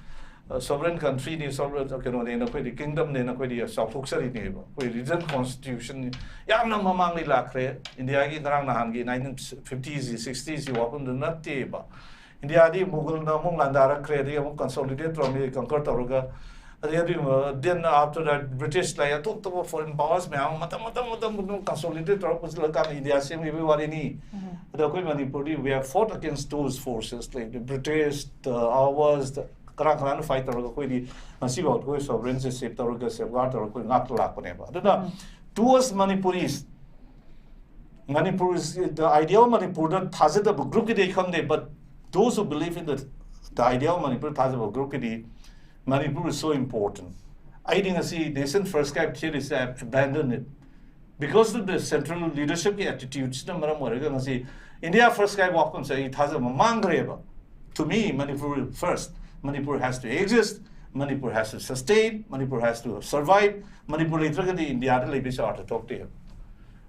C: sovereign country, the sovereign the kingdom, the South Luxury neighbor, written constitution. Yamna Mamangli Lakre, India, 1950s, 60s, you opened the nut table. India, the Mughal Namung Landara created, consolidated from the conquered Taruga. Then after that, British like talked about foreign powers, consolidated India, same we were in Manipuri. We have fought against those forces, like the British, the ours, the Karan fight Taruga, Masiva, sovereignty, save Taruga, safeguard Taruga, not Lakoneva. Towards Manipuris, Manipur is the ideal Manipur, that has it a group, but those who believe in the ideal Manipur has a group. Manipur is so important. I think the nation first guy here is abandon it. Because of the central leadership attitudes, India first guy walk and say it has a mangreva. To me, Manipur first. Manipur has to exist, Manipur has to sustain, Manipur has to survive, Manipur later India to talk to him.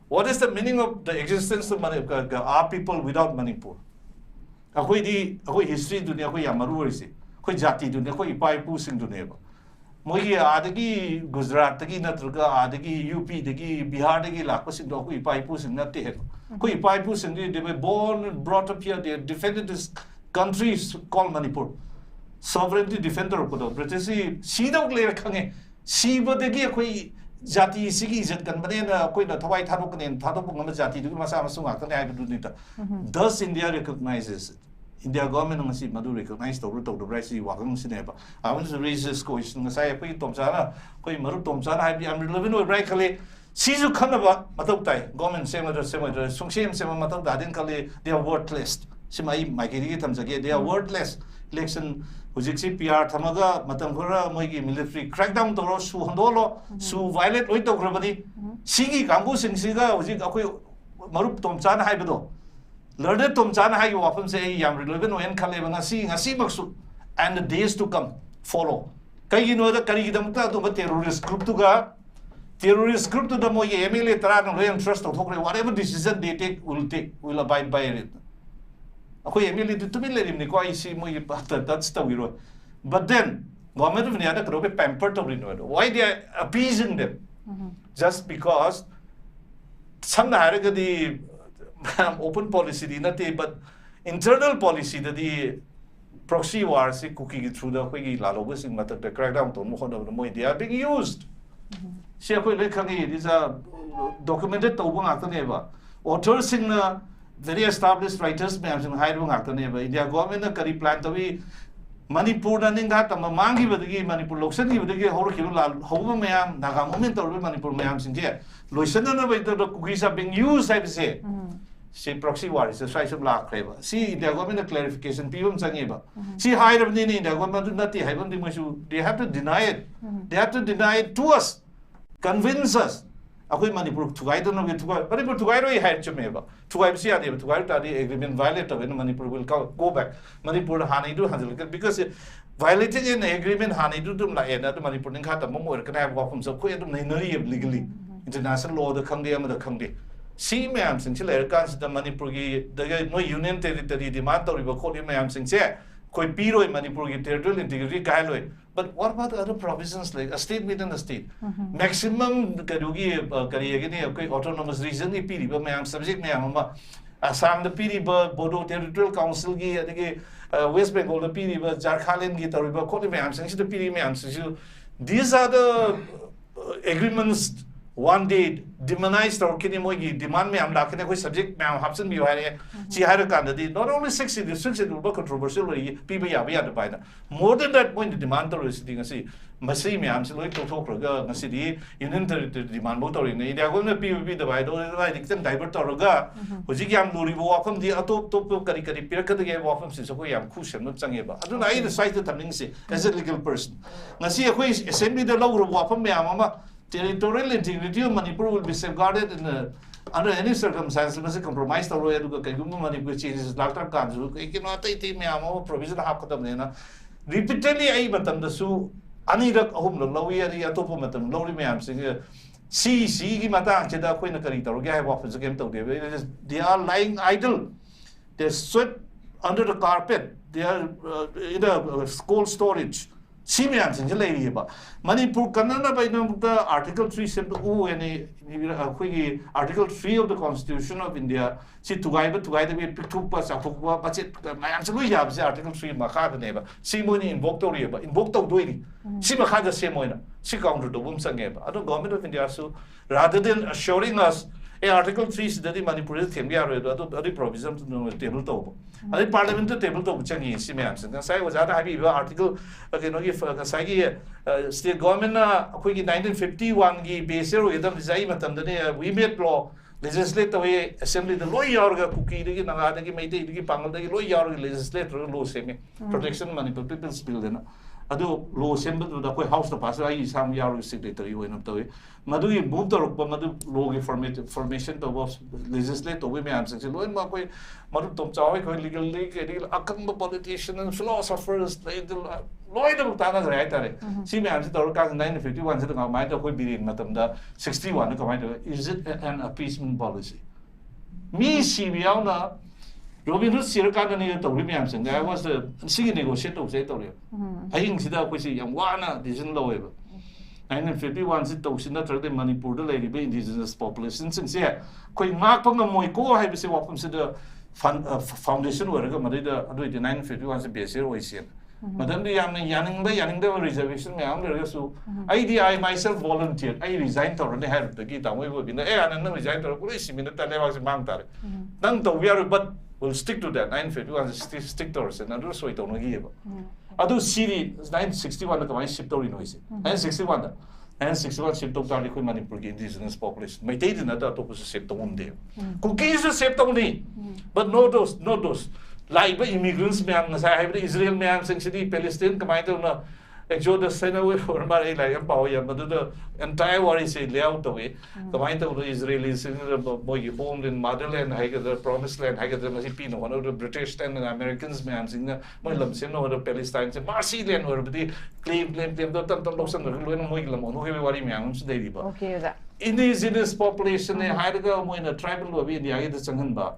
C: What is the meaning of the existence of Manipur? Are people without Manipur? History dunia jati dunia ipai pusing dunia. Mogi adagi Gujarat dagi natruga adagi UP dagi Bihar dagi lakosing do ipai pusing nati he. Ipai pusing they were born and brought up here. They defended this country called Manipur. Sovereignty defender ko do British sida clear khange siba dagi jati sigi jet kan bane na na thawai thadok nen thadok ngam jati du masa masung ak ne ai du ni ta. Thus India recognizes it. India government ngasi madu recognize to the rice wagang sineba. I want to raise this question ngasai pui tomchana koi maru tomchana hai I'm living with right kale sizu khanaba matok tai government sema sungshem sema matok dadin kale they are worthless. Simai maikiri tamjage they are worthless. Election hujiksi PR thamaga matam khura moigi military crackdown to su handolo su violate oi to grabani sigi kambu singsiga hujik akoi maru tomchana hai bedo Learned Tomchana how you often say Yam relevant when Kalevana seeing a sea maksud and the days to come follow. Can you know the Karigamta to a terrorist group to go? Terrorist group to the Moye Emily Taran and trust of whatever decision they take will abide by it. Okay, Emily to me let him Nikoi see Moye that's the we wrote. But then government of Niana could be pampered to renew. Why they are appeasing them? Just because some the open policy, but internal policy that the proxy wars cooking through the Lalobus in the crackdown to Mohon they are being used. See, these are documented to Neva. Authors in very established writers, Mams and Hydro Neva. India government curry plan to be Manipur and that Mangi with the Manipur Loksani with the Horkil, Home Mayam, Nagamoment or Manipur Mayams in here. Loisana the cookies are being used, I would say. See, proxy war is a size of black craver. See, the government clarification, people Zangiba. See, higher of the government do not have they have to deny it. They have to deny it to us, convince us. ꯑꯩꯈꯣꯏ ꯃꯅꯤꯄꯨꯔ ꯊꯨꯒꯥꯏꯗꯅꯕꯒꯤ ꯃꯅꯤꯄꯨꯔ ꯊꯨꯒꯥꯏꯔꯣꯏ ꯍꯥꯏꯔ ꯆꯨꯝꯃꯦꯕ ꯊꯨꯒꯥꯏꯕꯁꯤ ꯌꯥꯗꯦꯕ ꯊꯨꯒꯥꯏꯕ ꯇꯥꯔꯗꯤ agreement ꯚꯥꯏꯑꯣꯂꯦꯠ ꯇꯧꯋꯦꯅ Manipur will ꯒꯣ back ꯃꯅꯤꯄꯨꯔꯗ ꯍꯥꯟꯅꯩꯗꯨ ꯍꯟꯖꯤꯜꯂꯛꯀꯅꯤ because violating an agreement ꯍꯥꯟꯅꯩꯗꯨ ꯑꯗꯨꯝ ꯂꯥꯛꯑꯦꯅ ꯑꯗꯨ ꯃꯅꯤꯄꯨꯔ ꯅꯤꯡꯈꯥ ꯇꯝꯕ ꯑꯃ ꯑꯣꯏꯔꯛꯀꯅꯤ ꯍꯥꯏꯕ ꯋꯥꯐꯝꯁꯨ ꯑꯩꯈꯣꯏ ꯑꯗꯨꯝ ꯅꯩꯅꯔꯤꯌꯦꯕ ꯂꯤꯒally international ꯂꯣꯗ ꯈꯪꯗꯦ ꯑꯃꯗ ꯈꯪꯗꯦ ꯁꯤ ꯃꯌꯥꯝꯁꯤꯡꯁꯤ ꯂꯩꯔꯀꯥꯟꯁꯤꯗ ꯃꯅꯤꯄꯨꯔꯒꯤ ꯅꯣꯏ ꯌꯨꯅꯤꯌꯟ ꯇꯦꯔꯤꯇꯔꯤ ꯗꯤꯃꯥꯟ ꯇꯧꯔꯤꯕ ꯈꯣꯠꯂꯤꯕ ꯃꯌꯥꯝꯁꯤꯡꯁꯦ ꯑꯩꯈꯣꯏ ꯄꯤꯔꯣꯏ ꯃꯅꯤꯄꯨꯔꯒꯤ ꯇꯦꯔꯤꯇꯣरिꯌꯦꯜ integrity ꯀꯥꯏꯍꯜꯂꯣꯏ but what about other provisions like a state within a state maximum karugi kariyagini okay autonomous region ni piriba mayam subject mayam ama assam da piriba bodo territorial council gi adigi west bengal da piriba jharkhand gi tariba kholi mayam sing da piri mayam sing these are the agreements one day demonized or kini mogi demand mayam lakine koi subject mayam hapsan bi hare chi hare kan da not only 6 but controversial people ya ba da baina more than that point the demand to is ngasi masi mayam se loi thok raga ngasi di union territory demand bo tori ne india go na ppp da bai do bai dikten divert to raga hoji yam lori bo wafam di atop top kari kari pirak da ge wafam se ko yam khu sem no change ba adu na I site tamning se as a legal person ngasi akoi assembly da law ro wafam mayam ama territorial integrity of Manipur will be safeguarded under any circumstance. Must compromise the road to Kagum Manipur changes. Doctor Kanzu, cannot take me a provision half of repeatedly. I but the Su Anirak home, the Lowy Atopomatum, Lori Mam singer. See, Mata, Cheda, Queen Carita, or Gay Waffles again to they are lying idle. They sweat under the carpet. They are in a cold storage. Simians in Jalaiba. Manipur Kanana by the Article 3 simple any Article 3 of the Constitution of India. See to guide me pick up us up but it my absolutely have the Article 3 Makada neighbor. Simoni invoked Oriba, invoked of doing. Simakada Semoina, she countered the Wumsangeba. I don't government of India so rather than assuring us Article 3 is the Manipur can be a provision to the table top. I parliament table top Changi Simeons. And I was other happy article again if Sagi state government quick in 1951 base we made law legislate away assembly the lawyer cookie the Nagadi made the Pangal the lawyer legislator law semi protection Manipur people's bill. Ado law assembly to the house the passer I some yard secretary when up the way. Madu moved the Madu law formation to legislate we may answer low in Makwe Madu TOMCHA legal league a politician and philosophers Lloyd of Tana's right. See me answer the 1951 sitting on mind of biren Matam the 61 is it an appeasement policy? Me Sibiana Robin Hood Sirkan to Rimiamson. I was the singing negotiator of Zetoria. I think Sida Pussy and Wana isn't low ever. 1951 sit to Sinatra de Manipur, the lady be indigenous populations and say, Queen Mark on the Moiko, I say what consider foundation where I got Madida, 1951 to be a zero Asian. Madame the Yanning by Yanning the reservation, I myself volunteered. I resigned already had the guitar. We would be in the air and then resigned to a police minute that I was a mountain. None to we are but we'll stick to that 951 stick to us and another so it don't give. Ado city 961 the command ship to noise. 961 ship to Tarnico Manipur indigenous population. My date in that opposite ship to one day. Cookies are saved only, but no those. Like immigrants, man, as I have Israel man, City, Palestine, Kamaitan, Exodus, Senaway for Marie, like a power, but the entire war is layout away. The mind of the Israelis in the boy home in motherland, I get the promised land, I get the Masipino, one of the British and Americans, man, in the Muslims, the Palestine, and Marseillan, where the claim, the Tantan, and Muslim, who have worry mounts, they
A: Okay,
C: indigenous population, Heidegger, when a tribal of India, the Sanganba.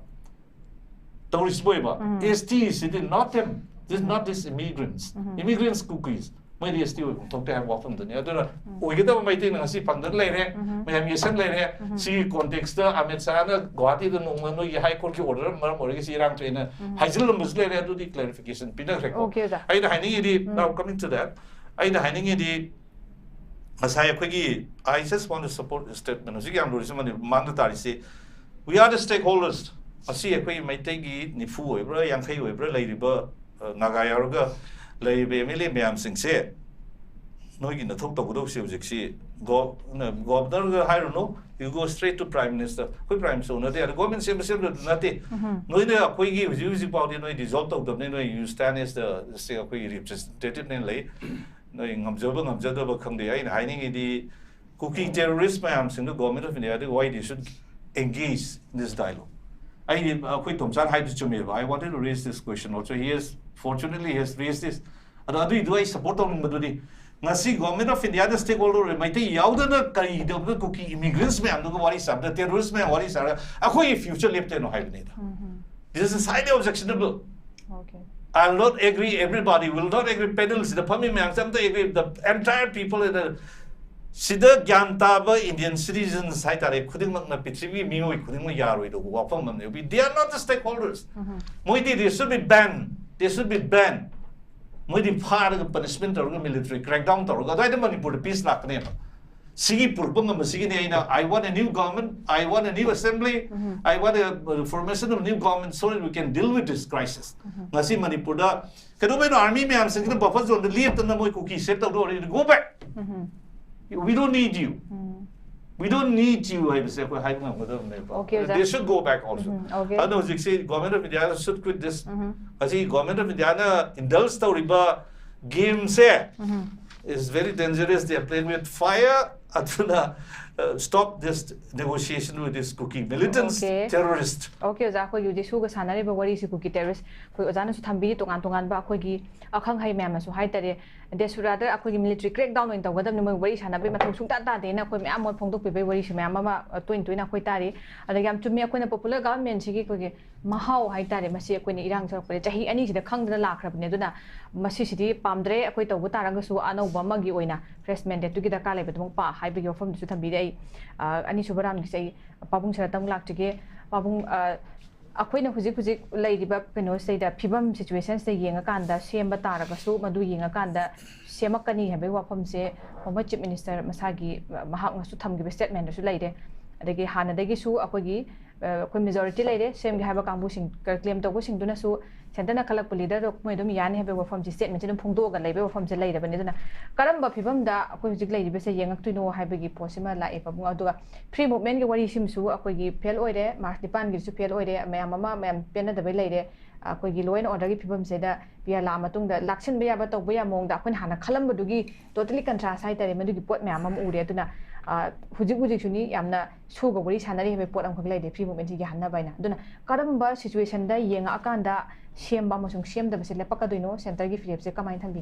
C: Tourist boyba, STs, it is not them. This is not these immigrants. Immigrants cookies. When they still talk to have often the other. We get over my thing and see Pandan later, may have yes and later, see context, Ametsana, Guati, the Noman, high court order, Murmur, Iran trainer, Hazelum later to the clarification. Okay, I now coming to that. I as I just want to support the statement. Mandatory say we are the stakeholders. Asi akoi maitegi nifu oibra yangkai oibra leiriba nagayaruga leibe mele myam singse noigi na thok togdo subject governor ga hairuno you go straight to prime minister koi prime minister na the government semester nate noine akoi gi huji party no dissolve togdam ne you stand as the say akoi representative ne lei noi ngamjoba khangde ai haining idi cookie terrorist mayam sing the government of India why they should engage in this dialogue. I wanted to raise this question also. Fortunately he has raised this. Do I support on Madudi? Nasi government of India the stakeholder might yaudana kari the cookie immigrants may am what is the terrorists may what is a future left no hibernate. This is highly objectionable.
A: Okay.
C: I will not agree, everybody will not agree, panelists, the Pami man, something agree, the entire people in the Sida Gyantaba Indian citizens, Haitare, couldn't make Pitrivi, Mio, couldn't Yaro, Wapam, they are not the stakeholders. Moidi, they should be banned. They should be banned. Moidi part of the punishment or military crackdown, or I don't want to put a peace like name. Sigi Purpunga Masigina, I want a new government, I want a new assembly, I want a formation of new government so that we can deal with this crisis. Nasi Manipur, Kadoban army may have second buffers on the lead and the Moy cookie set out already to go back. We don't need you. We don't need you, I say, okay, they should go back also.
A: Okay.
C: I know you say government of India should quit this. I see government of India indulged the riba game say is very dangerous. They are playing with fire. Stop this negotiation with this cookie militants, terrorists.
A: Okay, Zako, you just who sanari, but what is cookie terrorist? For Ozana Tambi to Antongan Bakogi, Akanghai Mamas, who hide there's rather a military crackdown in the weather number ways and a bit of Sutata, the Nakomi Amor Ponto Pipe, where is Mamma, twin to Nakwitari, and the Yam to me a popular government, Siki Mahao, Haitari, Masia Queen Irang, Jahi, and the Kang de la Crab Neduna, Massicity, Pamdre, Aquita, Wutarangasu, Ano, Bamagi, freshman, to get a calibre, Mpa, hybrid your from the Sutambi, Anishubaram say, Pabung Saratam Lactique, Pabung. Aquina Huzik lady Bapino say that Pibam situations the Yangakanda, Siamba Taragasu, Madu Yangakanda, Siamakani, have a wapam say, Home Chief Minister Masagi, Mahak Sutam give a statement to lady. The Hana de Gisu, Akogi, majority lady, same have a cambushing, claim the washing Dunasu, Santana Kalap leader of Madam Yan have a from the statement in Pundoga, labor from the lady, Benedina. Karamba Pibam da, Akogi lady, be say young to know how big possible like a Pabunga. Primo many what is him so, Akogi Peloide, Mark the Pan gives to Peloide, Mamma, Mam Pena the lady, Akogi loin or Dagi Pibam said that via Lamatung, the Laxan Beabato, we among the Queen Hana Kalambadugi, totally contrast Medugi put Mamma Udiatuna. Hujik Yamna Sugar, which Hanari have a put on lady, people went to Yana by now. Dona Karamba situation da Yang Akanda, Siamba Mosung Siam, the Pacadino, Santa Philips, come and be.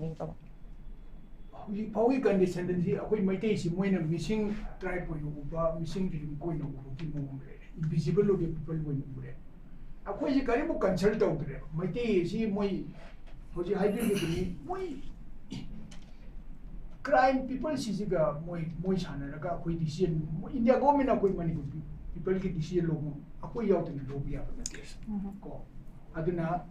D: How we can descend here, we might take when a missing tribe missing going invisible of the people when you read. A quasi Karibu consult out there. My day is here, my hybrid crime people sisiga moi chana laga koi decision India government na koi money people ki decision logo akoi yaut na lobby ya na case ko aduna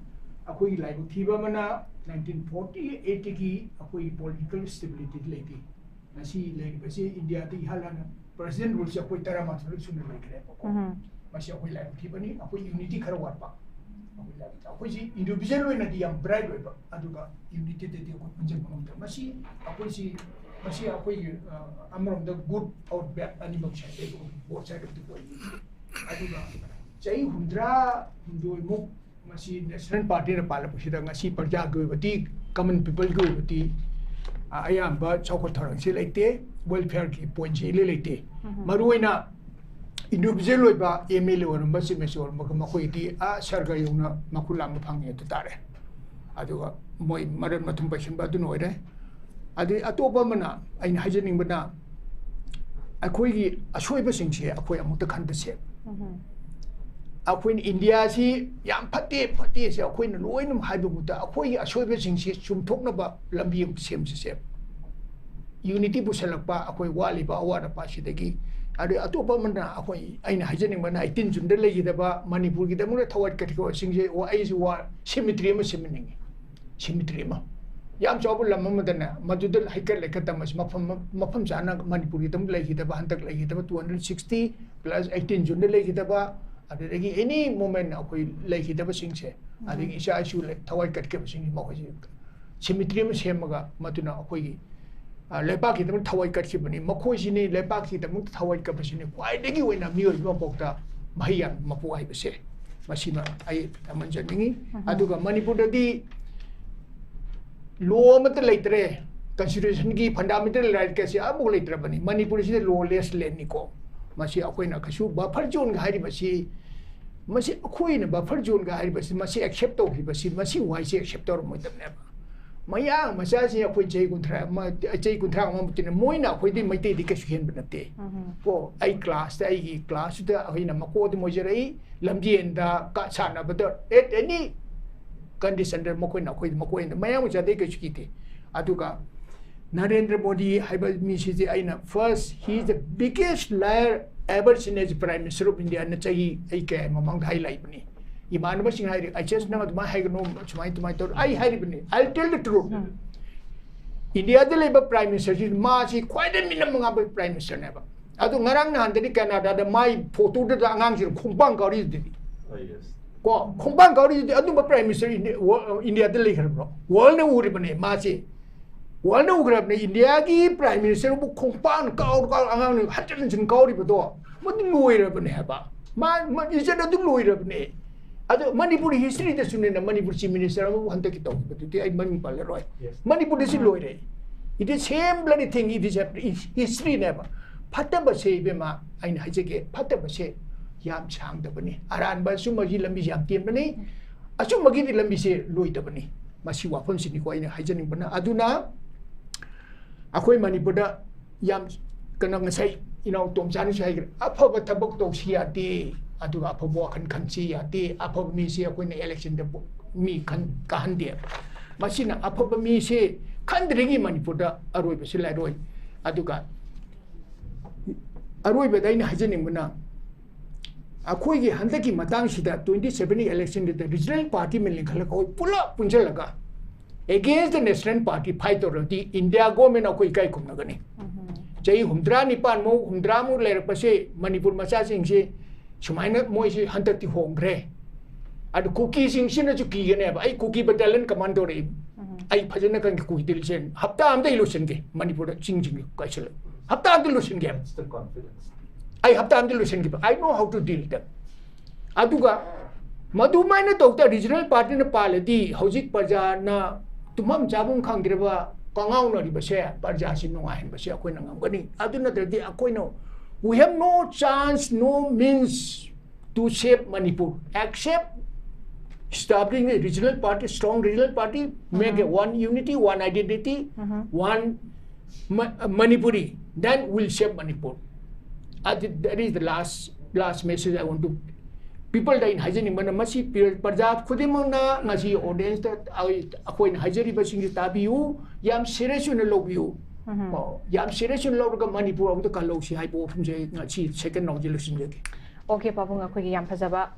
D: akoi like thiba mana 1948 ki akoi political stability leti nasi like base India ti halana president rules akoi tara ma solution na like ko masi akoi like thiba ni akoi unity khara wat pa akoi si individual na di am bright we ba aduga unity de ko punjab mo masi akoi among the good or bad animal side both side of the coin aduga chai hundra do mo masi national party na pala pusida ngasi parja go bati common people go bati ayam ba chawko tharang si leite welfare ki point si leite maruina individual ba MLA or masi mesor makoi ti a sarga yuna makulang phange to tare aduga moi maran matum passion ba du noire adi atoba mana ain hajening bana akoi gi asoi ba sing che akoi amuk ta khan ta se akoi India si yam phate se akoi na loi nam hai bu ta akoi gi asoi ba sing che chum thok na ba lambi sem se unity bu selak pa akoi wali ba awada pa si degi adi atoba mana akoi ain hajening bana 18 June de legi da ba Manipur gi da mu thawat ka ko sing je wa ai si wa cemetery ma semening cemetery ma yam chawbul lamma madana madudal haikal lekatamas mafam jana Manipur gi dam legi da ba hantak legi da ba 260 plus 18 June de legi da ba adegi any moment akoi legi da ba singse adegi isa isu le thawai kat ke sing ma ko cemetery ma semaga matuna akoi gi lepa ki dam thawai kat ki bani makhoi sini lepa ki dam thawai ka basini kwai degi wena mi oi ma pokta mahiyan mapu ai bese masina ai tamanjani aduga Manipur da di law mat leitre constitution की fundamental right कैसे अब बोले इतना बनी मणिपुर से lawless land निको मसी अकोई ना कशु buffer zone का है बसी मसी अकोई ना buffer zone का है बसी मसी accept तो ही बसी मसी why से accept और मुझे तब नहीं मया मसा से अकोई जय कुंठरा हम मुझे मोई ना अकोई दी मईते दी कैसे हेन बनते वो आई क्लास तो अकोई ना मको दी मुझे रही लंबी एंडा का साना बदर at any condition दर मको ना अकोई मको एंडा मया मुझे दे कैसे की थी अतुका Narendra Modi, first, he is the biggest liar ever seen as Prime Minister of India. Among highlight. I just know my I'll tell the truth. India, the Labour Prime Minister is Marchi, quite a minimum of Prime Minister never. I don't know Canada, the my photo that Angang Kumbang or is the Kumbang or is the other Prime Minister in India, the Laker. World Uribane, Marchi. One of India ki Prime Minister bu kompan kau angang hatan jen kau di betul. Mungkin lawyer apa ni apa? Istilah tu lawyer apa ni? Ada Manipur history tu sunnah Manipur Chief Minister amu hantar kita betul. Itu ay Manipur leroy. Manipur tu si lawyer. It is same bloody thing. It is history ni apa? Pata bahasa bema ay na haji ke pata bahasa yam sang tu bani. Aran bahasa magi lambi yam tiap bani. Asu magi di lambi se lawyer tu bani. Masih wafan sini kau ay na haji ni bana. Aduna Aku Manipur da yam kena ngasai TOMCHA ni saya apa betabuk tu siati atu apa buat kan siati apa misi aku ni election da mi kan kahan dia masih na apa misi kan deringi Manipur da aroi besilai aroi atu ka aroi bedai ni haji ni mana aku ini hendak ki matang sida 2017 election da regional party melin kalau kau pula punca laga against the national party fight already India government aku ikai kum nagani jadi humdra nipan mo humdra mo ler pase Manipur masa sing se sumaina mo isi hantar ti hongre adu cookie sing sin aju ki gane ai cookie battalion commando re ai phajana kan cookie dil sen hafta am dai lotion ke Manipur sing kai sel hafta am dil lotion ke ai hafta am dil lotion ke I know how to deal them aduga madumai to ta regional party na paladi hojik parja na tumam jabung khang dirba kangau na riba se parja sin no ahin ba se akoi na ngam gani aduna derdi akoi no we have no chance no means to shape Manipur except establishing a regional party strong regional party make a one unity one identity one Manipuri then we'll shape Manipur that is the last message I want to people that in hygiene mana masih perjat khudi mana ngasi audience that aku in hygiene basing tabiu yam serious na lobiu yam serious na log Manipur ang to kalau si hypo from say ngasi second resolution lagi
A: okay papung aku yam phajaba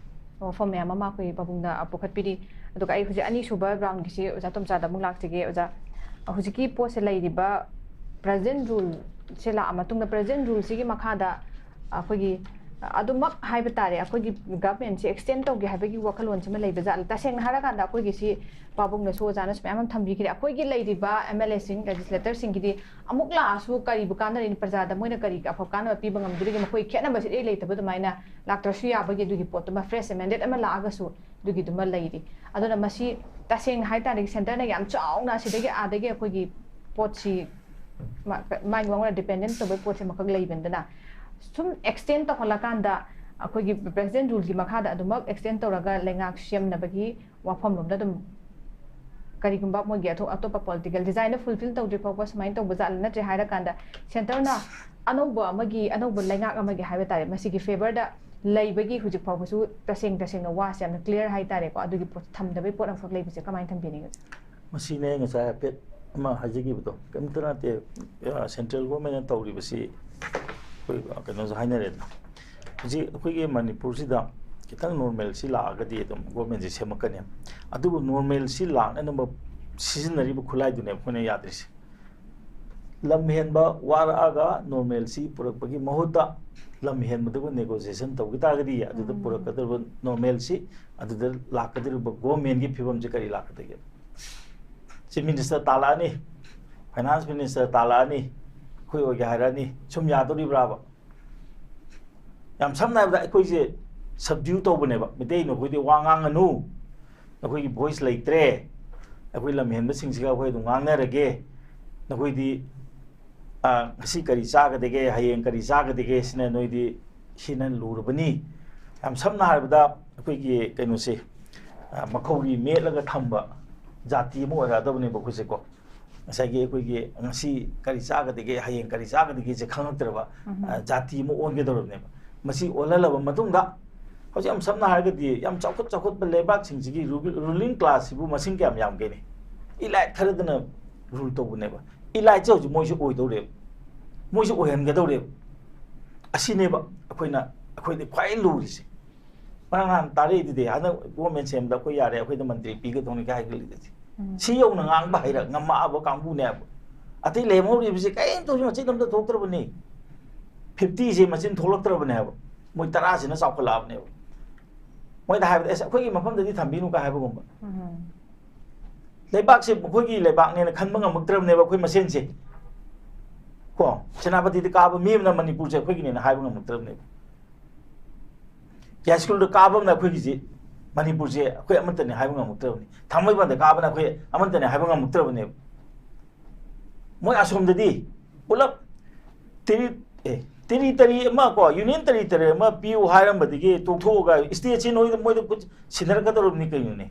A: form ya mama aku papung da apokhat pidi to kai huji ani suba round kisi oja TOMCHA da mung lak tige oja huji ki post lai diba president rule sela amatung da president rule sigi makhada aku gi adumak haiba tare akoi government si extend to gi haiba gi wakalon chima leiba ja ta seng hara kan da akoi gi si pabung na so jana spam thambi ki akoi gi lei riba MLA sing legislator sing gi amuk la asu kari bukan da ni parja da moina kari ka fokan ba pi bangam duri gi makoi khena ba si lei ta ba maina laktor su ya ba gi du gi pot ma fresh amended ama la aga su du gi duma lei ri aduna masi ta seng hai ta ri center na yam chaung na si de gi a de gi akoi gi pot si mai ngwa dependent to ba pot si makag lei ben da some extent to holakanda akoi president rule gi makhada adumak extend to raga lengak siam na bagi wafam lom da dum kari gumba mo gi atho atopa political design fulfill to purpose mind to bazal na tre haira kanda center na anoba amagi anoba lengak amagi haiba tare masi gi favor da lei bagi hujik phaw su taseng na wa siam na clear hai tare ko adu gi tham da be pot am fak lei bise kamai tham bini
E: masi ne nga sa pet ma haji gi buto kam tana te central government to ri basi kano sa haina red ji khoi Manipur si da kitang normal si la ga di dum government ji semakane adu normal si la na number seasonary bu khulai du ne phone yadris lam hen ba wara aga normal si purak bagi mahuta lam hen madu negotiation to gita ga di adu purak ka normal si adu la ka dir government gi phibam je kari la ka de chief minister tala ni finance minister tala ni khoi o ga ni chum ya to ri braba yam samna ba khoi je subdue to bune ba mitei no khoi de wangang anu na khoi voice like tre khoi lam hen ba sing siga khoi du ngang na rage नकोइदी ngasi kari saga dege hayeng kari saga dege sina noidi hinan lurubani am samna harbada akoigi kaino se makhori melaga thamba jati mo ra dabne bokuse ko asagi akoigi ngasi kari saga dege hayeng kari saga dege je khangaktraba jati mo onge dorobne masi olalaba matungda hoje am samna hargadi yam chakut lebak singjigi ruling class bu masing kyam yam gene ilai kharadna rule to bune ba ilai chau ju moi ju oi do re moi ju oi han ga do re asine ba akhoi de khwai lu ri se panan tare di de ana government sem da khoi yare akhoi da mantri pi ga dong ga ga li de si yau na ngang ba hai ra ngama ba kang bu ne ati le mo ri bi se kai to ju chi dam da thok tra bune 50 se machin tholak tra bune ba moi tara se na saw khala bune moi da hai ba akhoi gi mafam da di thambi nu ka hai ba gum ba लेबाक से मुखोगी लेबाक ने खन मंग मुक्तरम ने बखोई मसेन से को सेनापति द काब मीम ना मणिपुर से खोगी ने हाय मंग मुक्तरम ने क्या स्कूल द काब ना खोगी से मणिपुर से खोई अमंत ने हाय मंग मुक्तरम ने थामई बंद काब ना खोई अमंत ने हाय मंग मुक्तरम ने मोय असोम ददी पुलप तरी मा को यूनियन तरी मा पीयू हायरम बदगी तोथोगा स्टेट से नोय मोय कुछ सिनर का तरफ नि कयु ने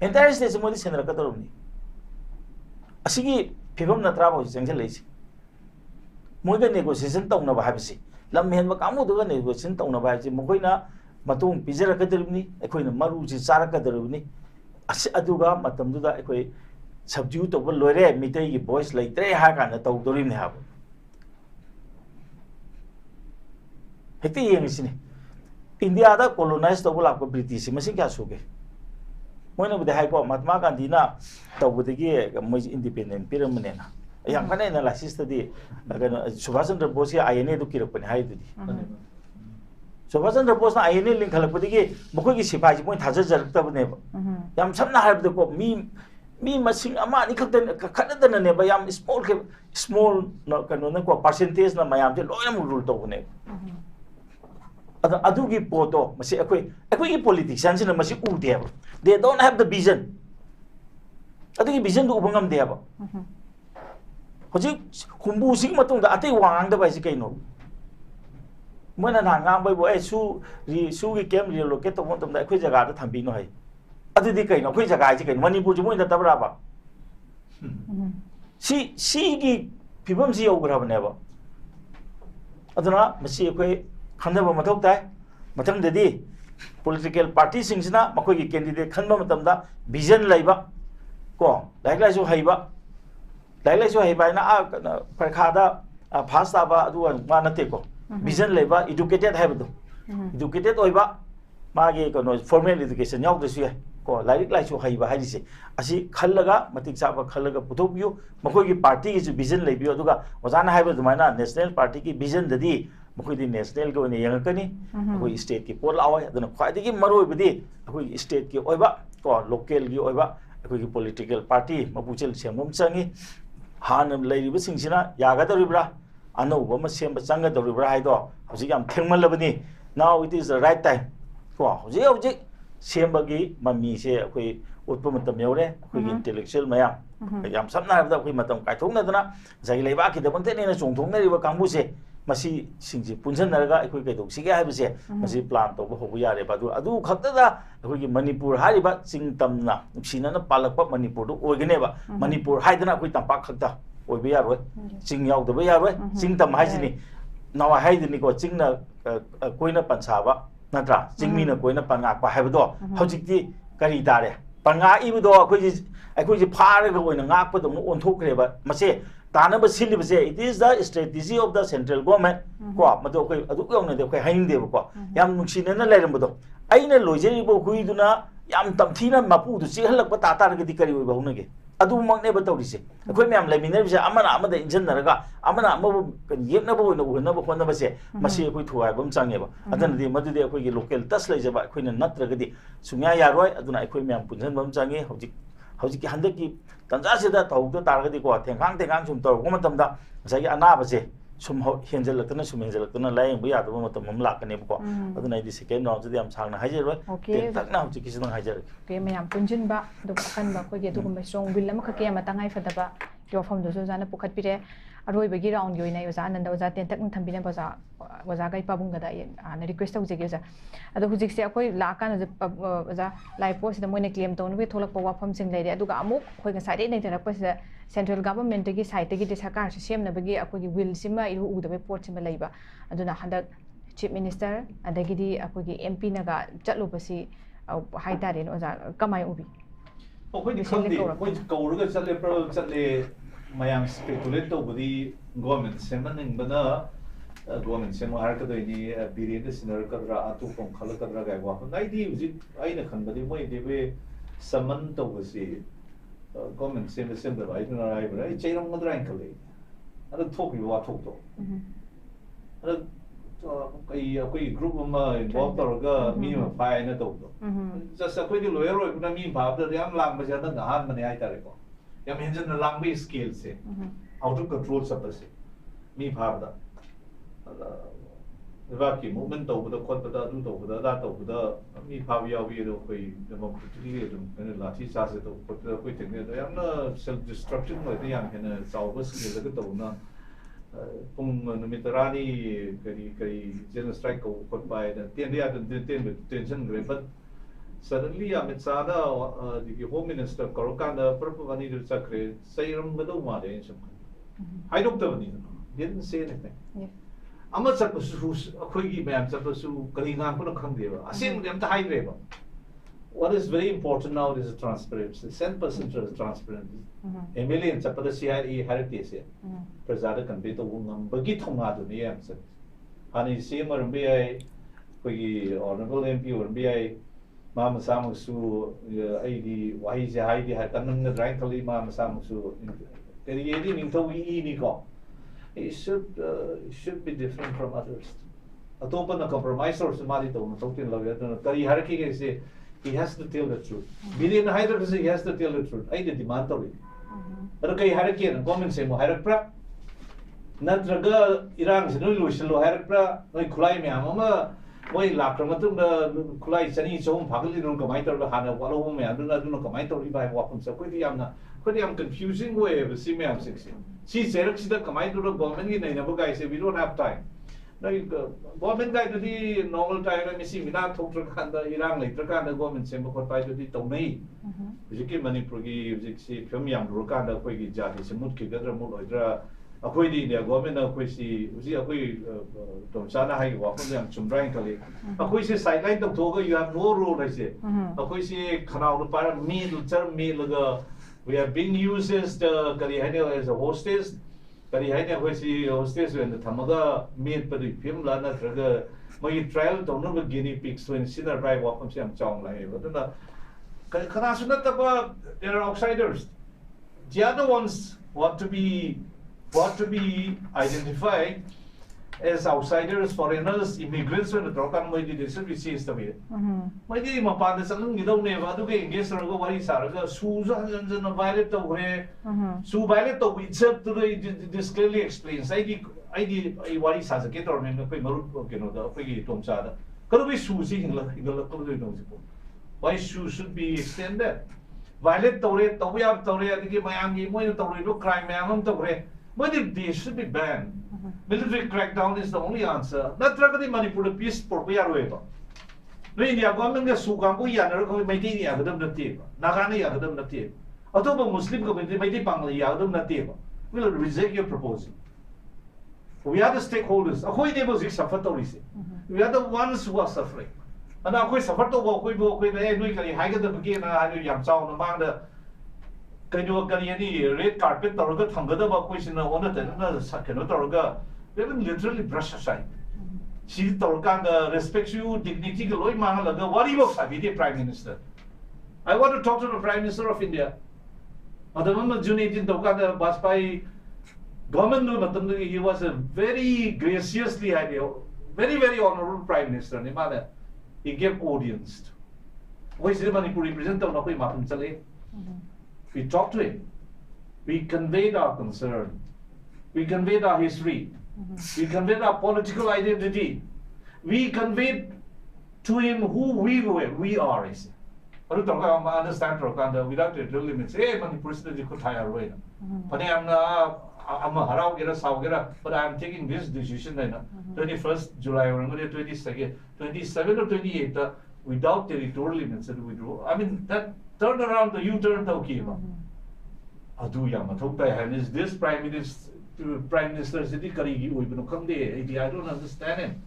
E: entire state mo di senra ka torum ni asigi phibam na tra bo jengse leisi mo ga negotiation tong na ba habisi lam hen ba kamu do ga negotiation tong na ba ji mo koina matung pijara ka torum ni ekoi na maru ji sara ka torum ni asi aduga matam du da ekoi subdue to bo loire mitai gi voice leitre ha ka na tau dorim ne ha hekti yeng sini india da colonize to bo la ko british masing kya suge मोइना बुदे हाइ को महात्मा गांधी ना तबुदगी मोइ independent पिरमने ना yang kana analysis tadi Subhash Chandra Bose INA du kirapani hai dudi Subhash Chandra Bose na INA link halapadi mokoi gi sipai ji moi thaja jarta bane yam samna har de ko mi masing ama ni khakten khadadana ne ba yam small no kanu na ko percentage na mayam je loyam rule to bane adugi poto masi akoi gi politicians na masi u de they don't have the vision adugi vision du ubangam de ba hoji humbu sing matung da atai wang da bai si kai no moina na ngam bai bo ai su gi kem ri locate to mon tom da khoi jaga da thambi no hai adudi kai no khoi jaga ji kai manipur ji moina tabra ba si gi phibam si yogra ba ne ba aduna masi khoi खंदब मथौ ताय मथंग ददी political party सिंगसिना मखोय की candidate खनब मतमदा vision Laiba को लाइलाइसु हाइबा ना परखादा fast आबा अदु मा नते को vision Laiba educated हाइबदो educated ओइबा मागे कनो फॉर्मल एजुकेशन यावदसु है को लाइलाइसु हाइबा हाइदिसे असि खल्लगा मतिक साबा खल्लगा पुथोबियो मखोय की पार्टी की विजन लाइबियो अदुगा ओजाना हाइबा दुमाना नेशनल पार्टी की विजन ददी मखोई नेशनल को यंगकनी अखोई स्टेट की पोल लावे अदुना ख्वाइदगी मरोइबदी अखोई स्टेट की ओइबा को लोकल की ओइबा अखोई पॉलिटिकल पार्टी मपुचेल सेमम चंगी हान लेरिब सिंगसिना यागदरिब्रा अनौब म सेम चंगदरिब्रा हाइदो हजि याम थेंगमलबनी now it is the right time को हजि सेमबगी मम्मी से अखोई उत्प मतम यौरे अखोई इंटेलेक्चुअल मयाम याम समना हाबदा अखोई मतम काइथोंगनदना जै लेबा की दबंते नेना चोंथोंगनरिबा कांबुसे मसी सिंगजी पुंजनरगा अखोई कइदो सिगे हाइबसे मसी प्लान तोबो होबो यारे बादु अदु खक्तदा अखोई मणिपुर हारिबा चिंगतमना सिनना पालकपा मणिपुर दु ओइगनेबा मणिपुर हाइदना अखोई तंपा खक्ता ओइबे यारोय चिंग यावदबा यारोय चिंगतम हाइजिनी नावा हाइदिनी को चिंगना कोइना पंसाबा नत्रा चिंगमीना कोइना पंगाकपा हाइबदो हौजिकती करी तारे पंगा इबदो अखोई फारगा ओइना ngakपदो ओनथोखरेबा मसे तानब सिलिबसे it is the strategy of the central government को मदो कोई अदु यौने दे कोई हाइंग को याम नुक्सिनना लेरमबदो आइना लोइजरिबो हुइदुना याम तमथीना मपुदु चिहलक ता तारगदि करी ओइ बहुनगे अदु मगने बतौरिसे अखोय म्याम लेमिनरबिसे अमना अमदा इंजनरगा अमना अमबो येकनबो ओइना उहनबो खोनबसे मसी अखोय थुवाइबम चांगेबा अदनदि मदुदि अखोयगी लोकल टच लेजबा अखोयना नत्रगदि सुम्या यारोय अदुना अखोय म्याम पुंजनबम चांगे हौजिक हंदकी तंजासिदा तौदो तारगदि को थेंखांग सुम तौरगो मतमदा सगी अनाबसे सुम हेंजलक्तना लायंग बुया दबो मतम हम लाकनेबको अदुना इदि सेकेंड राउंड जदि हम सांगना हाइजरय तेन तकना हौजिक किसिदं हाइजर
A: के मयाम पुंजिनबा दु अखनबा कोगे दुगुम स्ट्रॉंग विल अमा खके अमा तंगाइ फदबा ꯌꯣꯐꯝ ꯗꯨꯁꯨ ꯖꯥꯅ ꯄꯨꯈꯠ ꯄꯤꯔꯦ ꯑꯔꯣꯏꯕꯒꯤ ꯔꯥꯎꯟꯒꯤ ꯑꯣꯏꯅ ꯑꯣꯖꯥ ꯑꯅꯟꯗ ꯑꯣꯖꯥ ꯇꯦꯟꯇꯛꯅ ꯊꯝꯕꯤꯅꯕ ꯑꯣꯖꯥ ꯒꯩ ꯄꯥꯕꯨꯡꯒꯗ ꯑꯩ ꯔꯤꯀ꯭ꯋꯦꯁ ꯇꯧꯖꯒꯦ ꯑꯣꯖꯥ ꯑꯗꯣ ꯍꯧꯖꯤꯛꯁꯦ ꯑꯩꯈꯣꯏ ꯂꯥꯛꯀꯥꯟꯗ ꯑꯣꯖꯥ ꯂꯥꯏꯚ ꯄꯣꯁꯤꯗ ꯃꯣꯏꯅ ꯀ꯭ꯂꯦꯝ ꯇꯧꯅꯕꯒꯤ ꯊꯣꯛꯂꯛꯄ ꯋꯥꯐꯝꯁꯤꯡ ꯂꯩꯔꯦ ꯑꯗꯨꯒ ꯑꯃꯨꯛ ꯑꯩꯈꯣꯏ ꯉꯁꯥꯏꯗꯩ ꯅꯩꯅꯔꯛꯄꯁꯤꯗ ꯁꯦꯟꯇ꯭ꯔꯦꯜ ꯒꯚꯔꯟꯃꯦꯟꯠꯇꯒꯤ ꯁꯥꯏꯠꯇꯒꯤꯗꯤ ꯁꯔꯀꯥꯔꯁꯤ ꯁꯦꯝꯅꯕꯒꯤ ꯑꯩꯈꯣꯏꯒꯤ ꯋꯤꯜꯁꯤꯃ ꯏꯔꯨ ꯎꯗꯕꯒꯤ ꯄꯣꯠꯁꯤꯃ ꯂꯩꯕ ꯑꯗꯨꯅ ꯍꯟꯗꯛ ꯆꯤꯞ ꯃꯤꯅꯤꯁꯇꯔ ꯑꯗꯒꯤꯗꯤ ꯑꯩꯈꯣꯏꯒꯤ MP ꯅꯒ ꯆꯠꯂꯨꯕꯁꯤ ꯍꯥꯏꯇꯥꯔꯦꯅꯦ ꯑꯣꯖꯥ ꯀꯃꯥꯏ ꯎꯕꯤ
C: ꯑꯩꯈꯣꯏꯗꯤ ꯈꯪꯗꯦ ꯃꯣꯏ ꯀꯧꯔꯒ ꯆꯠꯂꯦ ꯃꯌꯥꯝ ꯁ꯭ꯄꯦꯀꯨꯂꯦꯠ ꯇꯧꯕꯗꯤ ꯒꯣꯔꯃꯦꯟꯠ ꯁꯦꯝꯍꯟꯅꯤꯡꯕꯅ ꯒꯣꯔꯃꯦꯟꯠ ꯁꯦꯝꯃꯣ ꯍꯥꯏꯔꯛꯀꯗꯣꯏꯅꯤ ꯕꯤꯔꯦꯟꯗ ꯁꯤꯟꯅꯔꯛꯀꯗ꯭ꯔꯥ ꯑꯇꯣꯞꯄ ꯑꯃ ꯈꯜꯂꯛꯀꯗ꯭ꯔꯥ ꯀꯥꯏ ꯋꯥꯐꯝ ꯑꯩꯗꯤ ꯍꯧꯖꯤꯛ ꯑꯩꯅ ꯈꯟꯕꯗꯤ ꯃꯣꯏꯗꯤ ꯁꯃꯟ ꯇꯧꯕꯁꯤ ꯒꯣꯔꯃꯦꯟꯠ ꯁꯦꯝꯗꯕ ꯑꯩꯗꯨꯅ ꯍꯥꯏꯕ꯭ꯔꯥ ꯑꯩ ꯆꯩꯔꯝꯒꯗ꯭ꯔꯥ ꯍꯥꯏꯅ ꯈꯜꯂꯤ ꯑꯗ ꯊꯣꯛꯈꯤꯕ ꯋꯥꯊꯣꯛꯇꯣ ꯑꯗ ꯑꯩꯈꯣꯏ ꯒ꯭ꯔꯨꯞ ꯑꯃ ꯏꯟꯚꯣꯜቭ ꯇꯧꯔꯒ ꯃꯤ ꯑꯃ ꯐꯥꯏꯅ ꯇꯧꯕꯗꯣ ꯖꯁ ꯑꯩꯈꯣꯏꯗꯤ ꯂꯣꯌꯔ ꯑꯣꯏꯕꯅ ꯃꯤ ꯐꯥꯕꯗ ꯌꯥꯝ ꯂꯥꯡꯕꯁꯦ ꯍꯟꯗꯛ ꯑꯍꯥꯟꯕꯅꯦ ꯍꯥꯏꯇꯥꯔꯦꯀꯣ ꯌꯥꯝ ꯍꯦꯟꯖꯟꯅ ꯂꯥꯡꯕꯒꯤ ꯁ꯭ꯀꯦꯜꯁꯦ ꯑꯥꯎꯠ ꯑꯣꯐ ꯀꯟꯇ꯭ꯔꯣꯜ ꯆꯠꯄꯁꯦ ꯃꯤ ꯐꯥꯕꯗ ꯂꯩꯕꯥꯛꯀꯤ ꯃꯨꯚꯃꯦꯟꯠ ꯇꯧꯕꯗ ꯈꯣꯠꯄꯗ ꯑꯗꯨ ꯇꯧꯕꯗ ꯑꯗꯥ ꯇꯧꯕꯗ ꯃꯤ ꯐꯥꯕ ꯌꯥꯎꯏ ꯑꯗꯣ ꯑꯩꯈꯣꯏ ꯗꯦꯃꯣꯀ꯭ꯔꯦꯇꯤꯛꯂꯤ ꯑꯗꯨꯝ ꯀꯩꯅꯣ ꯂꯥꯊꯤ ꯆꯥꯔꯖ ꯇꯧꯕ ꯈꯣꯠꯄꯗ ꯑꯩꯈꯣই ꯊꯦꯡꯅꯩ ꯌꯥꯝꯅ ꯁꯦꯜꯐ ꯗꯤꯁꯇ꯭ꯔꯛꯁꯟ ꯑꯣꯏꯕ ꯌꯥꯝ ꯍꯦꯟꯅ ꯆꯥꯎꯕ ꯁ꯭ꯀꯦꯜꯗꯒ ꯇꯧꯕꯅ ꯄꯨꯡ ꯅꯨꯃꯤꯠ 10ꯅꯤ ꯀꯔꯤ ꯖꯦꯅꯔꯦꯜ ꯁ꯭ꯇ꯭ꯔꯥꯏꯛ ꯀꯧꯕ ꯈꯣꯠꯄ ꯍꯥꯏꯅ ꯇꯦꯟꯕ ꯌꯥꯗꯅ ꯇꯦꯟꯁꯟꯈ꯭ꯔꯦ but suddenly Amit Sada the Home Minister Korokanda Purpavani Chakre Sayram Made in some I don't know didn't say anything. Amat Sapasu Akwigi Man Sapasu Kalina Punakamdeva. I seen them to high labor. What is very important now is transparency. 10% is transparency. A million Sapadasia heritage here. Presada can be the woman, Bagitomadu, the answer. Honey, same or MBA, Honorable MP or MBA. Mama Samusu, ID, Wahija Heidi had done the Drankali Mama Samusu. It should be different from others. At open a compromise or somebody told talking lawyer, Kari Haraki say he has to tell the truth. Billion Hydra say he has to tell the truth. I did demand of it. But okay, Haraki and comment say Moharakra. Natraga Iran, Lushalo Harakra, no Kulai Mama. Why Lacramatum the Kulai Sani so Pagli don't come out of the Hana Wallo me, I do not come out of by weapons. So pretty I'm confusing way of the Simeam 16. She said she come out to the government in a book. I say we don't have time. Now government guy to the normal time, let me see, we not talk to Iran later can the government same what by the Tomei. Ziki Manipur, Ziki Pyongyang, Rokanda, Quigi Jati, Samutki, Gadra Mulodra. Akwai the government akwai si akwai TOMCHA hai wafam yang chumrain kali akwai si sideline tak thoga you have no role I say akwai si khanau par meal term meal laga we have been used as the kali hai as a hostess kali hai akwai si hostess when the thamaga meal par film la na traga mai trial to no guinea pigs when sinner drive wafam si am chong lai but khana sunat ta there are outsiders the other ones want to be identified as outsiders, foreigners, immigrants when the Trokan Moidi we see is the way. My dear Mapan is a little never do engage or go what is Saraga, Susan and a violet of way, Su violet of which this clearly explains. I did what is as a kid or name of the TOMCHA. Could be Susie in the why should be extended? Violet Torre, Toya Torre, the Miami, when the crime, Mamma Torre. But they should be banned. Military crackdown is the only answer. Not the Manipur peace for Piarueva. India government is Sukambu Yana, Maiti Yadam Nativa, Nagani Yadam Native. Although Muslim community, Maiti Pangli Yadam Nativa, will reject your proposal. We are the stakeholders. Ahoy neighbors is Safatorisi. We are the ones who are suffering. And now, we suffer to walk with the end, we can hide the beginning and Yamsao among the red carpet or the Tangada question on the second or they will literally brush aside. She Torkanda respects you, dignity, Loy Mahalaga, what he was the Prime Minister. I want to talk to the Prime Minister of India. At the moment Junit in Tokada was by government, he was a very graciously very honorable Prime Minister. He gave audience. Why is the Manipuri representative of Mapunchale? We talked to him. We conveyed our concern. We conveyed our history. We conveyed our political identity. We conveyed to him who we were. We are. Aru tawga ma understand tawga without territorial limits Manipur is the could hire right but I'm a harau get a saw get up but I'm taking this decision then 21st July or 22nd 27 or 28 without territorial limits that we do I mean that turn around the U-turn okay adu yama thokta and is this prime minister city karigi uibno kamde I don't understand him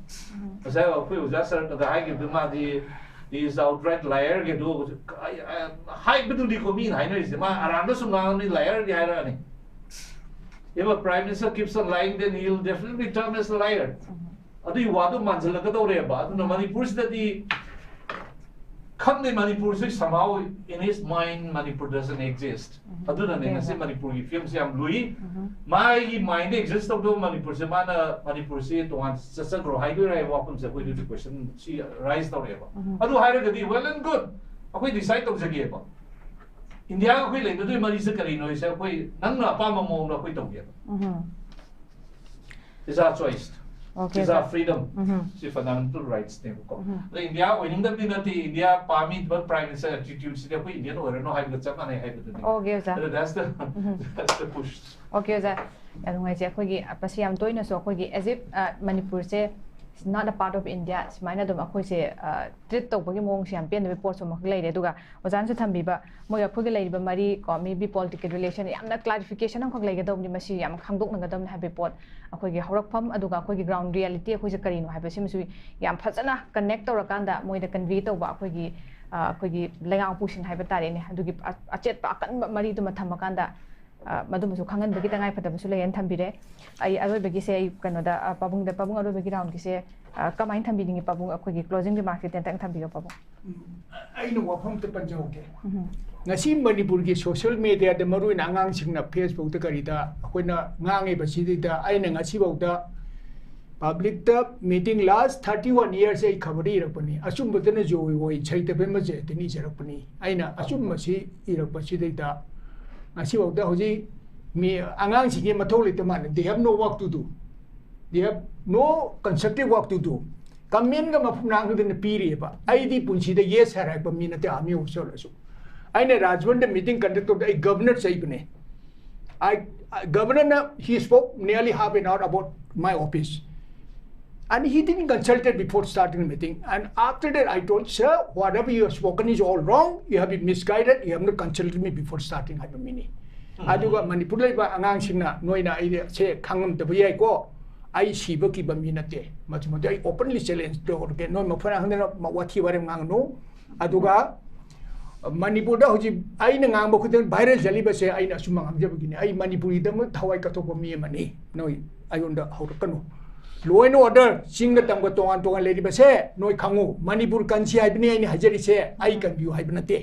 C: as I was just the high give the is outright liar get do high betul di ko min haina is ma aranda sungang ni liar di haira ni if a prime minister keeps on lying then he'll definitely be termed as a liar adu wadu manjala ka do re ba adu Manipur is that the come the Manipur so somehow in his mind Manipur doesn't exist adu na ne se Manipur ki film se am lui my mind exists of the Manipur se mana Manipur se to one sasa grow high re wapum se ko the question she rise to re ba adu higher gadi well and good akoi decide to jagi ba India ko le do mari se kari no se koi nang na pa ma mo na koi to ge is our choice is our freedom si fundamental rights ne ko India winning the binati India pami but prime minister attitude se ko Indian or no high the chama ne high the that's the push
A: okay za angai je khoi gi apasi am toina so khoi gi as if Manipur se is not a part of India smaina dum akhoi se treat to bagi mong siam pen de report so mak lai de duga ozan se thambi ba moi akhoi gi lai ba mari ko mi bi political relation yamna clarification am khok lai ga dom ni masi yam khangdok na ga dom ha report akhoi gi horak pham aduga akhoi gi ground reality akhoi se karino ha ba sim su yam phajana connect to rakanda moi da convey to ba akhoi gi lengang pusin ha ba tare ne adugi achet pa kan mari dum thamakanda madumusu khangan bagi tangai patabusu leyan thambire ai aroi bagi se ai kanoda pabung aroi bagi round ki se kamain thambi dingi pabung akoi gi closing remarks ten tang thambiro pabung
D: ai no wafam te panjau ke ngasi Manipur gi social media de maru na ngang singna Facebook te kari da akoi na ngangai ba si da ai na ngasi bau da public the meeting last 31 years ai khabari rakpani asum botene jo oi chai te bema je tini jarakpani aina asum ma si irakpa si da ngasi bau da hoji mi angang singe mathau le te man they have no work to do they have no constructive work to do kamen ga mafum nang de piri ba ai di punchi de yes harai ba mi na te ami usol asu ai ne rajwan de meeting conduct of the governor sai bne I governor na he spoke nearly half an hour about my office and he didn't consult it before starting the meeting and after that I told sir whatever you have spoken is all wrong you have been misguided you have not consulted me before starting have a mini aduga Manipur lai ba angang singna noina ai se khangam de yai ko ai siba ki ba minate machmo dai openly challenge to ke no ma phara hangna ma wathi bare ngang no aduga Manipur da hoji ai na ngang ba khuden viral jali ba se ai na sumang am jab gini ai Manipuri da mo thawai ka to ko mi mani noi ayonda hawrakanu law and order singa tam ko tongan lady ba se noi khangu Manipur kanchi ai bini ai ni hajari se ai kan view ai banate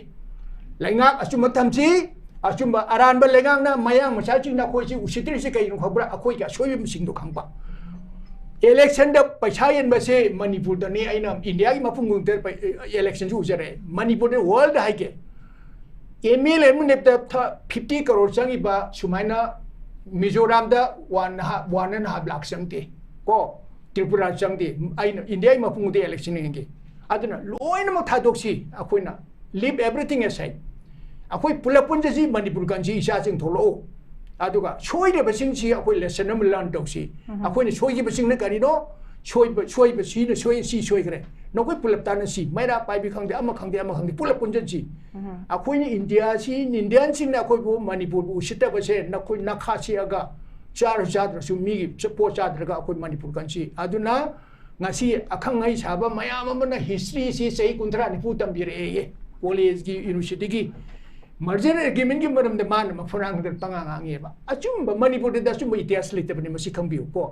D: laingak asuma tamchi asumba aran ba lengang na mayang masachi na khoi si usitri se kai no khabra akhoi ka soi mi sing do khangpa election da paisa yen ba se Manipur da ni aina India gi mafung ngung ter election ju jare Manipur de world hai ke MLA mun ne 50 crore changi ba sumaina Mizoram da 1.5 lakh changte ko Tripura changte aina India gi mafung de election ngi aduna loina ma thadoksi akoina leave everything aside akoi pulapun ji Manipur kanji isa sing tholo aduga choi de basing chi akoi lesson am learn doksi akoi ni choi gi basing na kari no choi ba si na choi gre no koi pulap ta na si maira pai bi khangde ama khangde pulapun ji akoi ni India si Indian sing na akoi bu Manipur bu sita ba se na koi na kha si aga char su mi gi chapo cha dra ga akoi Manipur kanji aduna ngasi akhang ngai saba mayam amana history si sei kuntra ni pu tam bi re ye college gi university gi merger agreement gi maram de man ma phorang de pangang nge ba achum ba Manipur de dasum itias lite bani masi khangbiu ko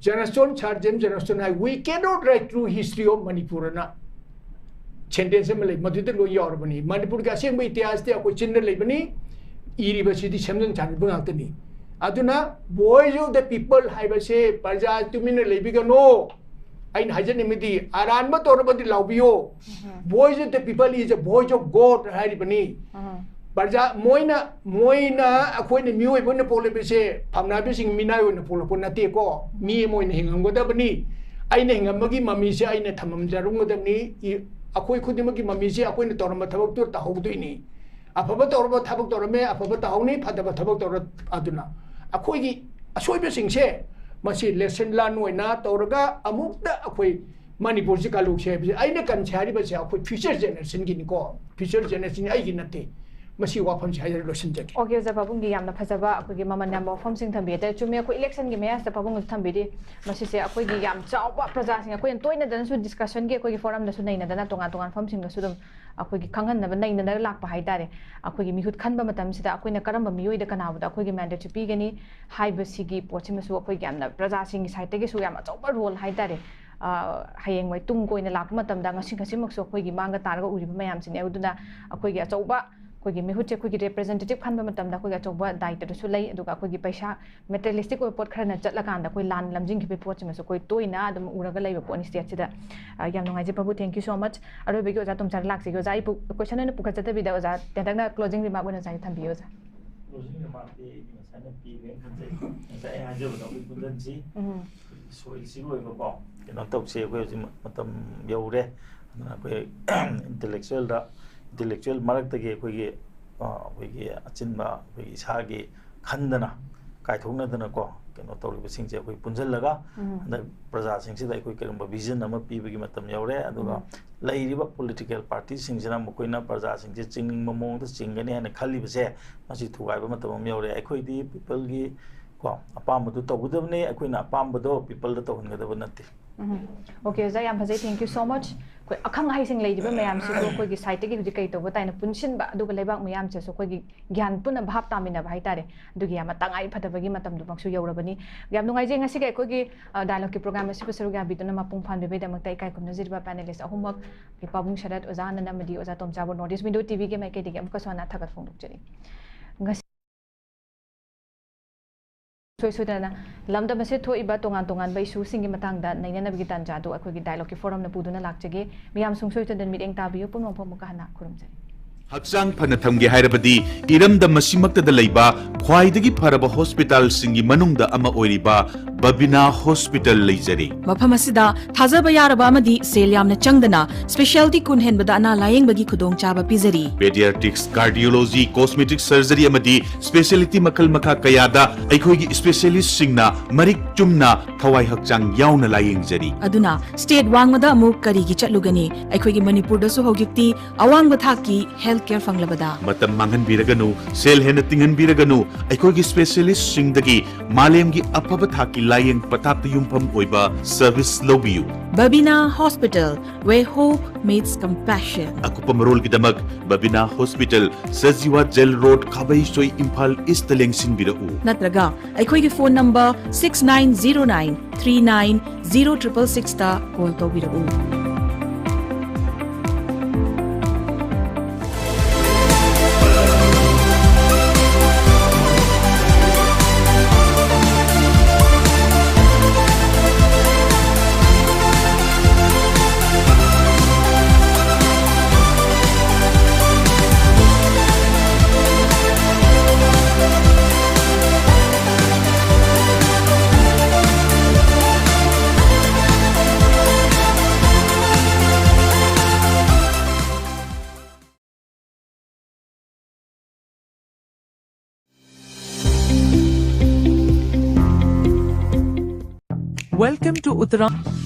D: Janaston chargem Janaston we cannot write through history of Manipur na sentence me le madu de lo yor bani Manipur ga seng itias te ko chin le bani university samjang chan bang ta ni aduna boys of the people haiba se parja tumin le bi ga no ain hajan nimidi aran ba tor badi laubio boys of the people is a voice of God hari bani parja moina akoi ni mioi bone pole be se phamna be sing minai on pole pon na te ko mi moina hingam go da bani aina hingam gi mami se aina thamam jarung go da ni अखोई खुदिमकी ममीसे अखोई तौरम थबक तो ताहौदोइनी अफब तौरब थबक तौरमे अफब ताहौनी फदब थबक तौर अदुना अखोई असोइबे सिंगसे मसी lesson लान ओइना तौरगा अमुक्ता अखोई मणिपुर से कालुक से अने कन्सारी बसे अखोई फ्यूचर जेनरेशन की निको फ्यूचर जेनरेशन आई नते मसी वाफम से हाइर लोसन जके
A: ओके जा पाबुंग गी यामना फजबा अखोगी ममन नाम वाफम सिंग थंबी ते चुमे अखोई इलेक्शन गी मैस ते पाबुंग थंबीदी मसी से अखोगी याम चावबा प्रजा सिंग अखोई तोइना दनसु डिस्कशन गे अखोगी फोरम दसु नैना दना तोंगा तोंगा फम सिंग दसु दम अखोगी खंगन नब नैना दर लाकपा हाइतारे अखोगी मिहुत खनबा मतम सिदा अखोइना करम मियोइदा कनाबदा अखोगी मैंडेट पीगनी हाइबसिगी पोचिमसु अखोगी यामना प्रजा सिंग साइड सु याम चावबा रोल हाइतारे हयेंग मै तुम कोइना लाक मतमदा ngasi ngasi makso अखोगी मांगा तारगा उरिबा मयाम सिने उदुना अखोगी अचौबा अखोगी मिहुचे अखोगी रिप्रेजेंटेटिव खनबा मतमदा अखोगी अचौबा दायित्व दसु लै अदुगा अखोगी पैसा मेटेरियलिस्टिक ओइ पोट खरना चटला कांदा कोइ लान लमजिंग खिबे पोट चिमसो कोइ तोइना अदुम उरगा लैबा पोनि स्टेट सिदा याम नंगाइजे प्रभु थैंक यू सो मच अरो बेगी ओजा तुमचार लाक्सी ओजा इ क्वेश्चन न पुका चते बिदा ओजा तेंदगना क्लोजिंग रिमार्क ओना जाय थंबी ओजा
E: क्लोजिंग रिमार्क पे मसाना पी रे खंजे नसाय हाजब न पुदनसी सोइल सिरोय बको केनो तौसे कोइ मतम यौरे कोइ intellectual maraktage koigi achinba koigi isagi khandana kaithoknadana ko keno tawriba singje koi punjallaga and praja singsida koi keramba vision ama pibagi matam yaure aduga lairiba political parties singsina mokoina praja singje chingning mamong da chingani hana khali base masi thugaiba matam yaure akoi di people gi ko apam du tawudabne akoina apam do people da tawhungadaba natte
A: okay जा याम फजै thank you so much कोइ अखंग हाइसिंग लैदिबा मयाम से कोइ site गे हुजि कै तोबो ताइना पुनसिनबा अदुगा लेबाक मयाम से सो कोइ ज्ञान पुना भाव तामिना भाई तारे दुगी याम तंगाई फदबगी मतम दु मक्सु यौरबनी याम नुंगाइजे ngasi गे कोइ डायलॉग के प्रोग्राम से पसरु गा बिदुना मपुंग फान बेबे दमक ताइ काय कुमना जिरबा पैनलिस्ट अहुमक के पाबुंग शरत ओजा नमदी ओजा तोमचाबो नॉर्थ ईस्ट विंडो टीवी के माइके दिगे अमका सोना थगत फोंदुक जरी ngasi सोइसोदना लमदम से थोइबा तोंगान तोंगान बै इशू सिंगी मतंगदा नैननबगी तांजा दो अखोगी डायलॉग के फोरम न पुदुना लाक्चगे मियाम सुंगसोइतदन मिरेंग ताबियो पुनम फमुका हना खुरुमजरी
F: हक्चांग फन थमगे हाइरबदी इरमद मसिमक्तदा लैबा ख्वाइदगी फरब हॉस्पिटल सिंगी मनुंगदा अमा ओइरिबा बबिना हॉस्पिटल लैजरी
G: मफम असिदा थाजबा यारबा अमदी सेल यामना चंगदना स्पेशलिटी कुन हेनबदा अना लायेंगबगी खुदोंग चाबा पिजरी
F: पेडियाट्रिक्स कार्डियोलॉजी कॉस्मेटिक सर्जरी अमदी स्पेशलिटी मखल मखा कयादा अखोइगी स्पेशलिस्ट सिंगना मरिक चुमना थवाई हक्चांग याउना लायेंगजरी
G: अदुना स्टेट वांगमदा अमुक करिगी चटलुगनी अखोइगी मणिपुर दसु होगिक्ति अवांग बथाकी हेल्थ केयर फंगलबदा
F: मतम मांगन बिरगनु सेल हेन तिंगन बिरगनु अखोइगी स्पेशलिस्ट सिंगदगी मालेमगी अफब थाकी लायेंग पताप युमफम ओइबा सर्विस लोबियु
G: बबिना हॉस्पिटल वे होप मीट्स कंपैशन
F: अकुपा मरोल की दमक बबिना हॉस्पिटल सजीवा जेल रोड खाबई सोई इम्फाल ईस्ट लेंगसिन बिरउ
G: नत्रगा अखोइगी फोन नंबर 6909390666 ता कॉल तोबिरउ
H: Welcome to Uttarakhand.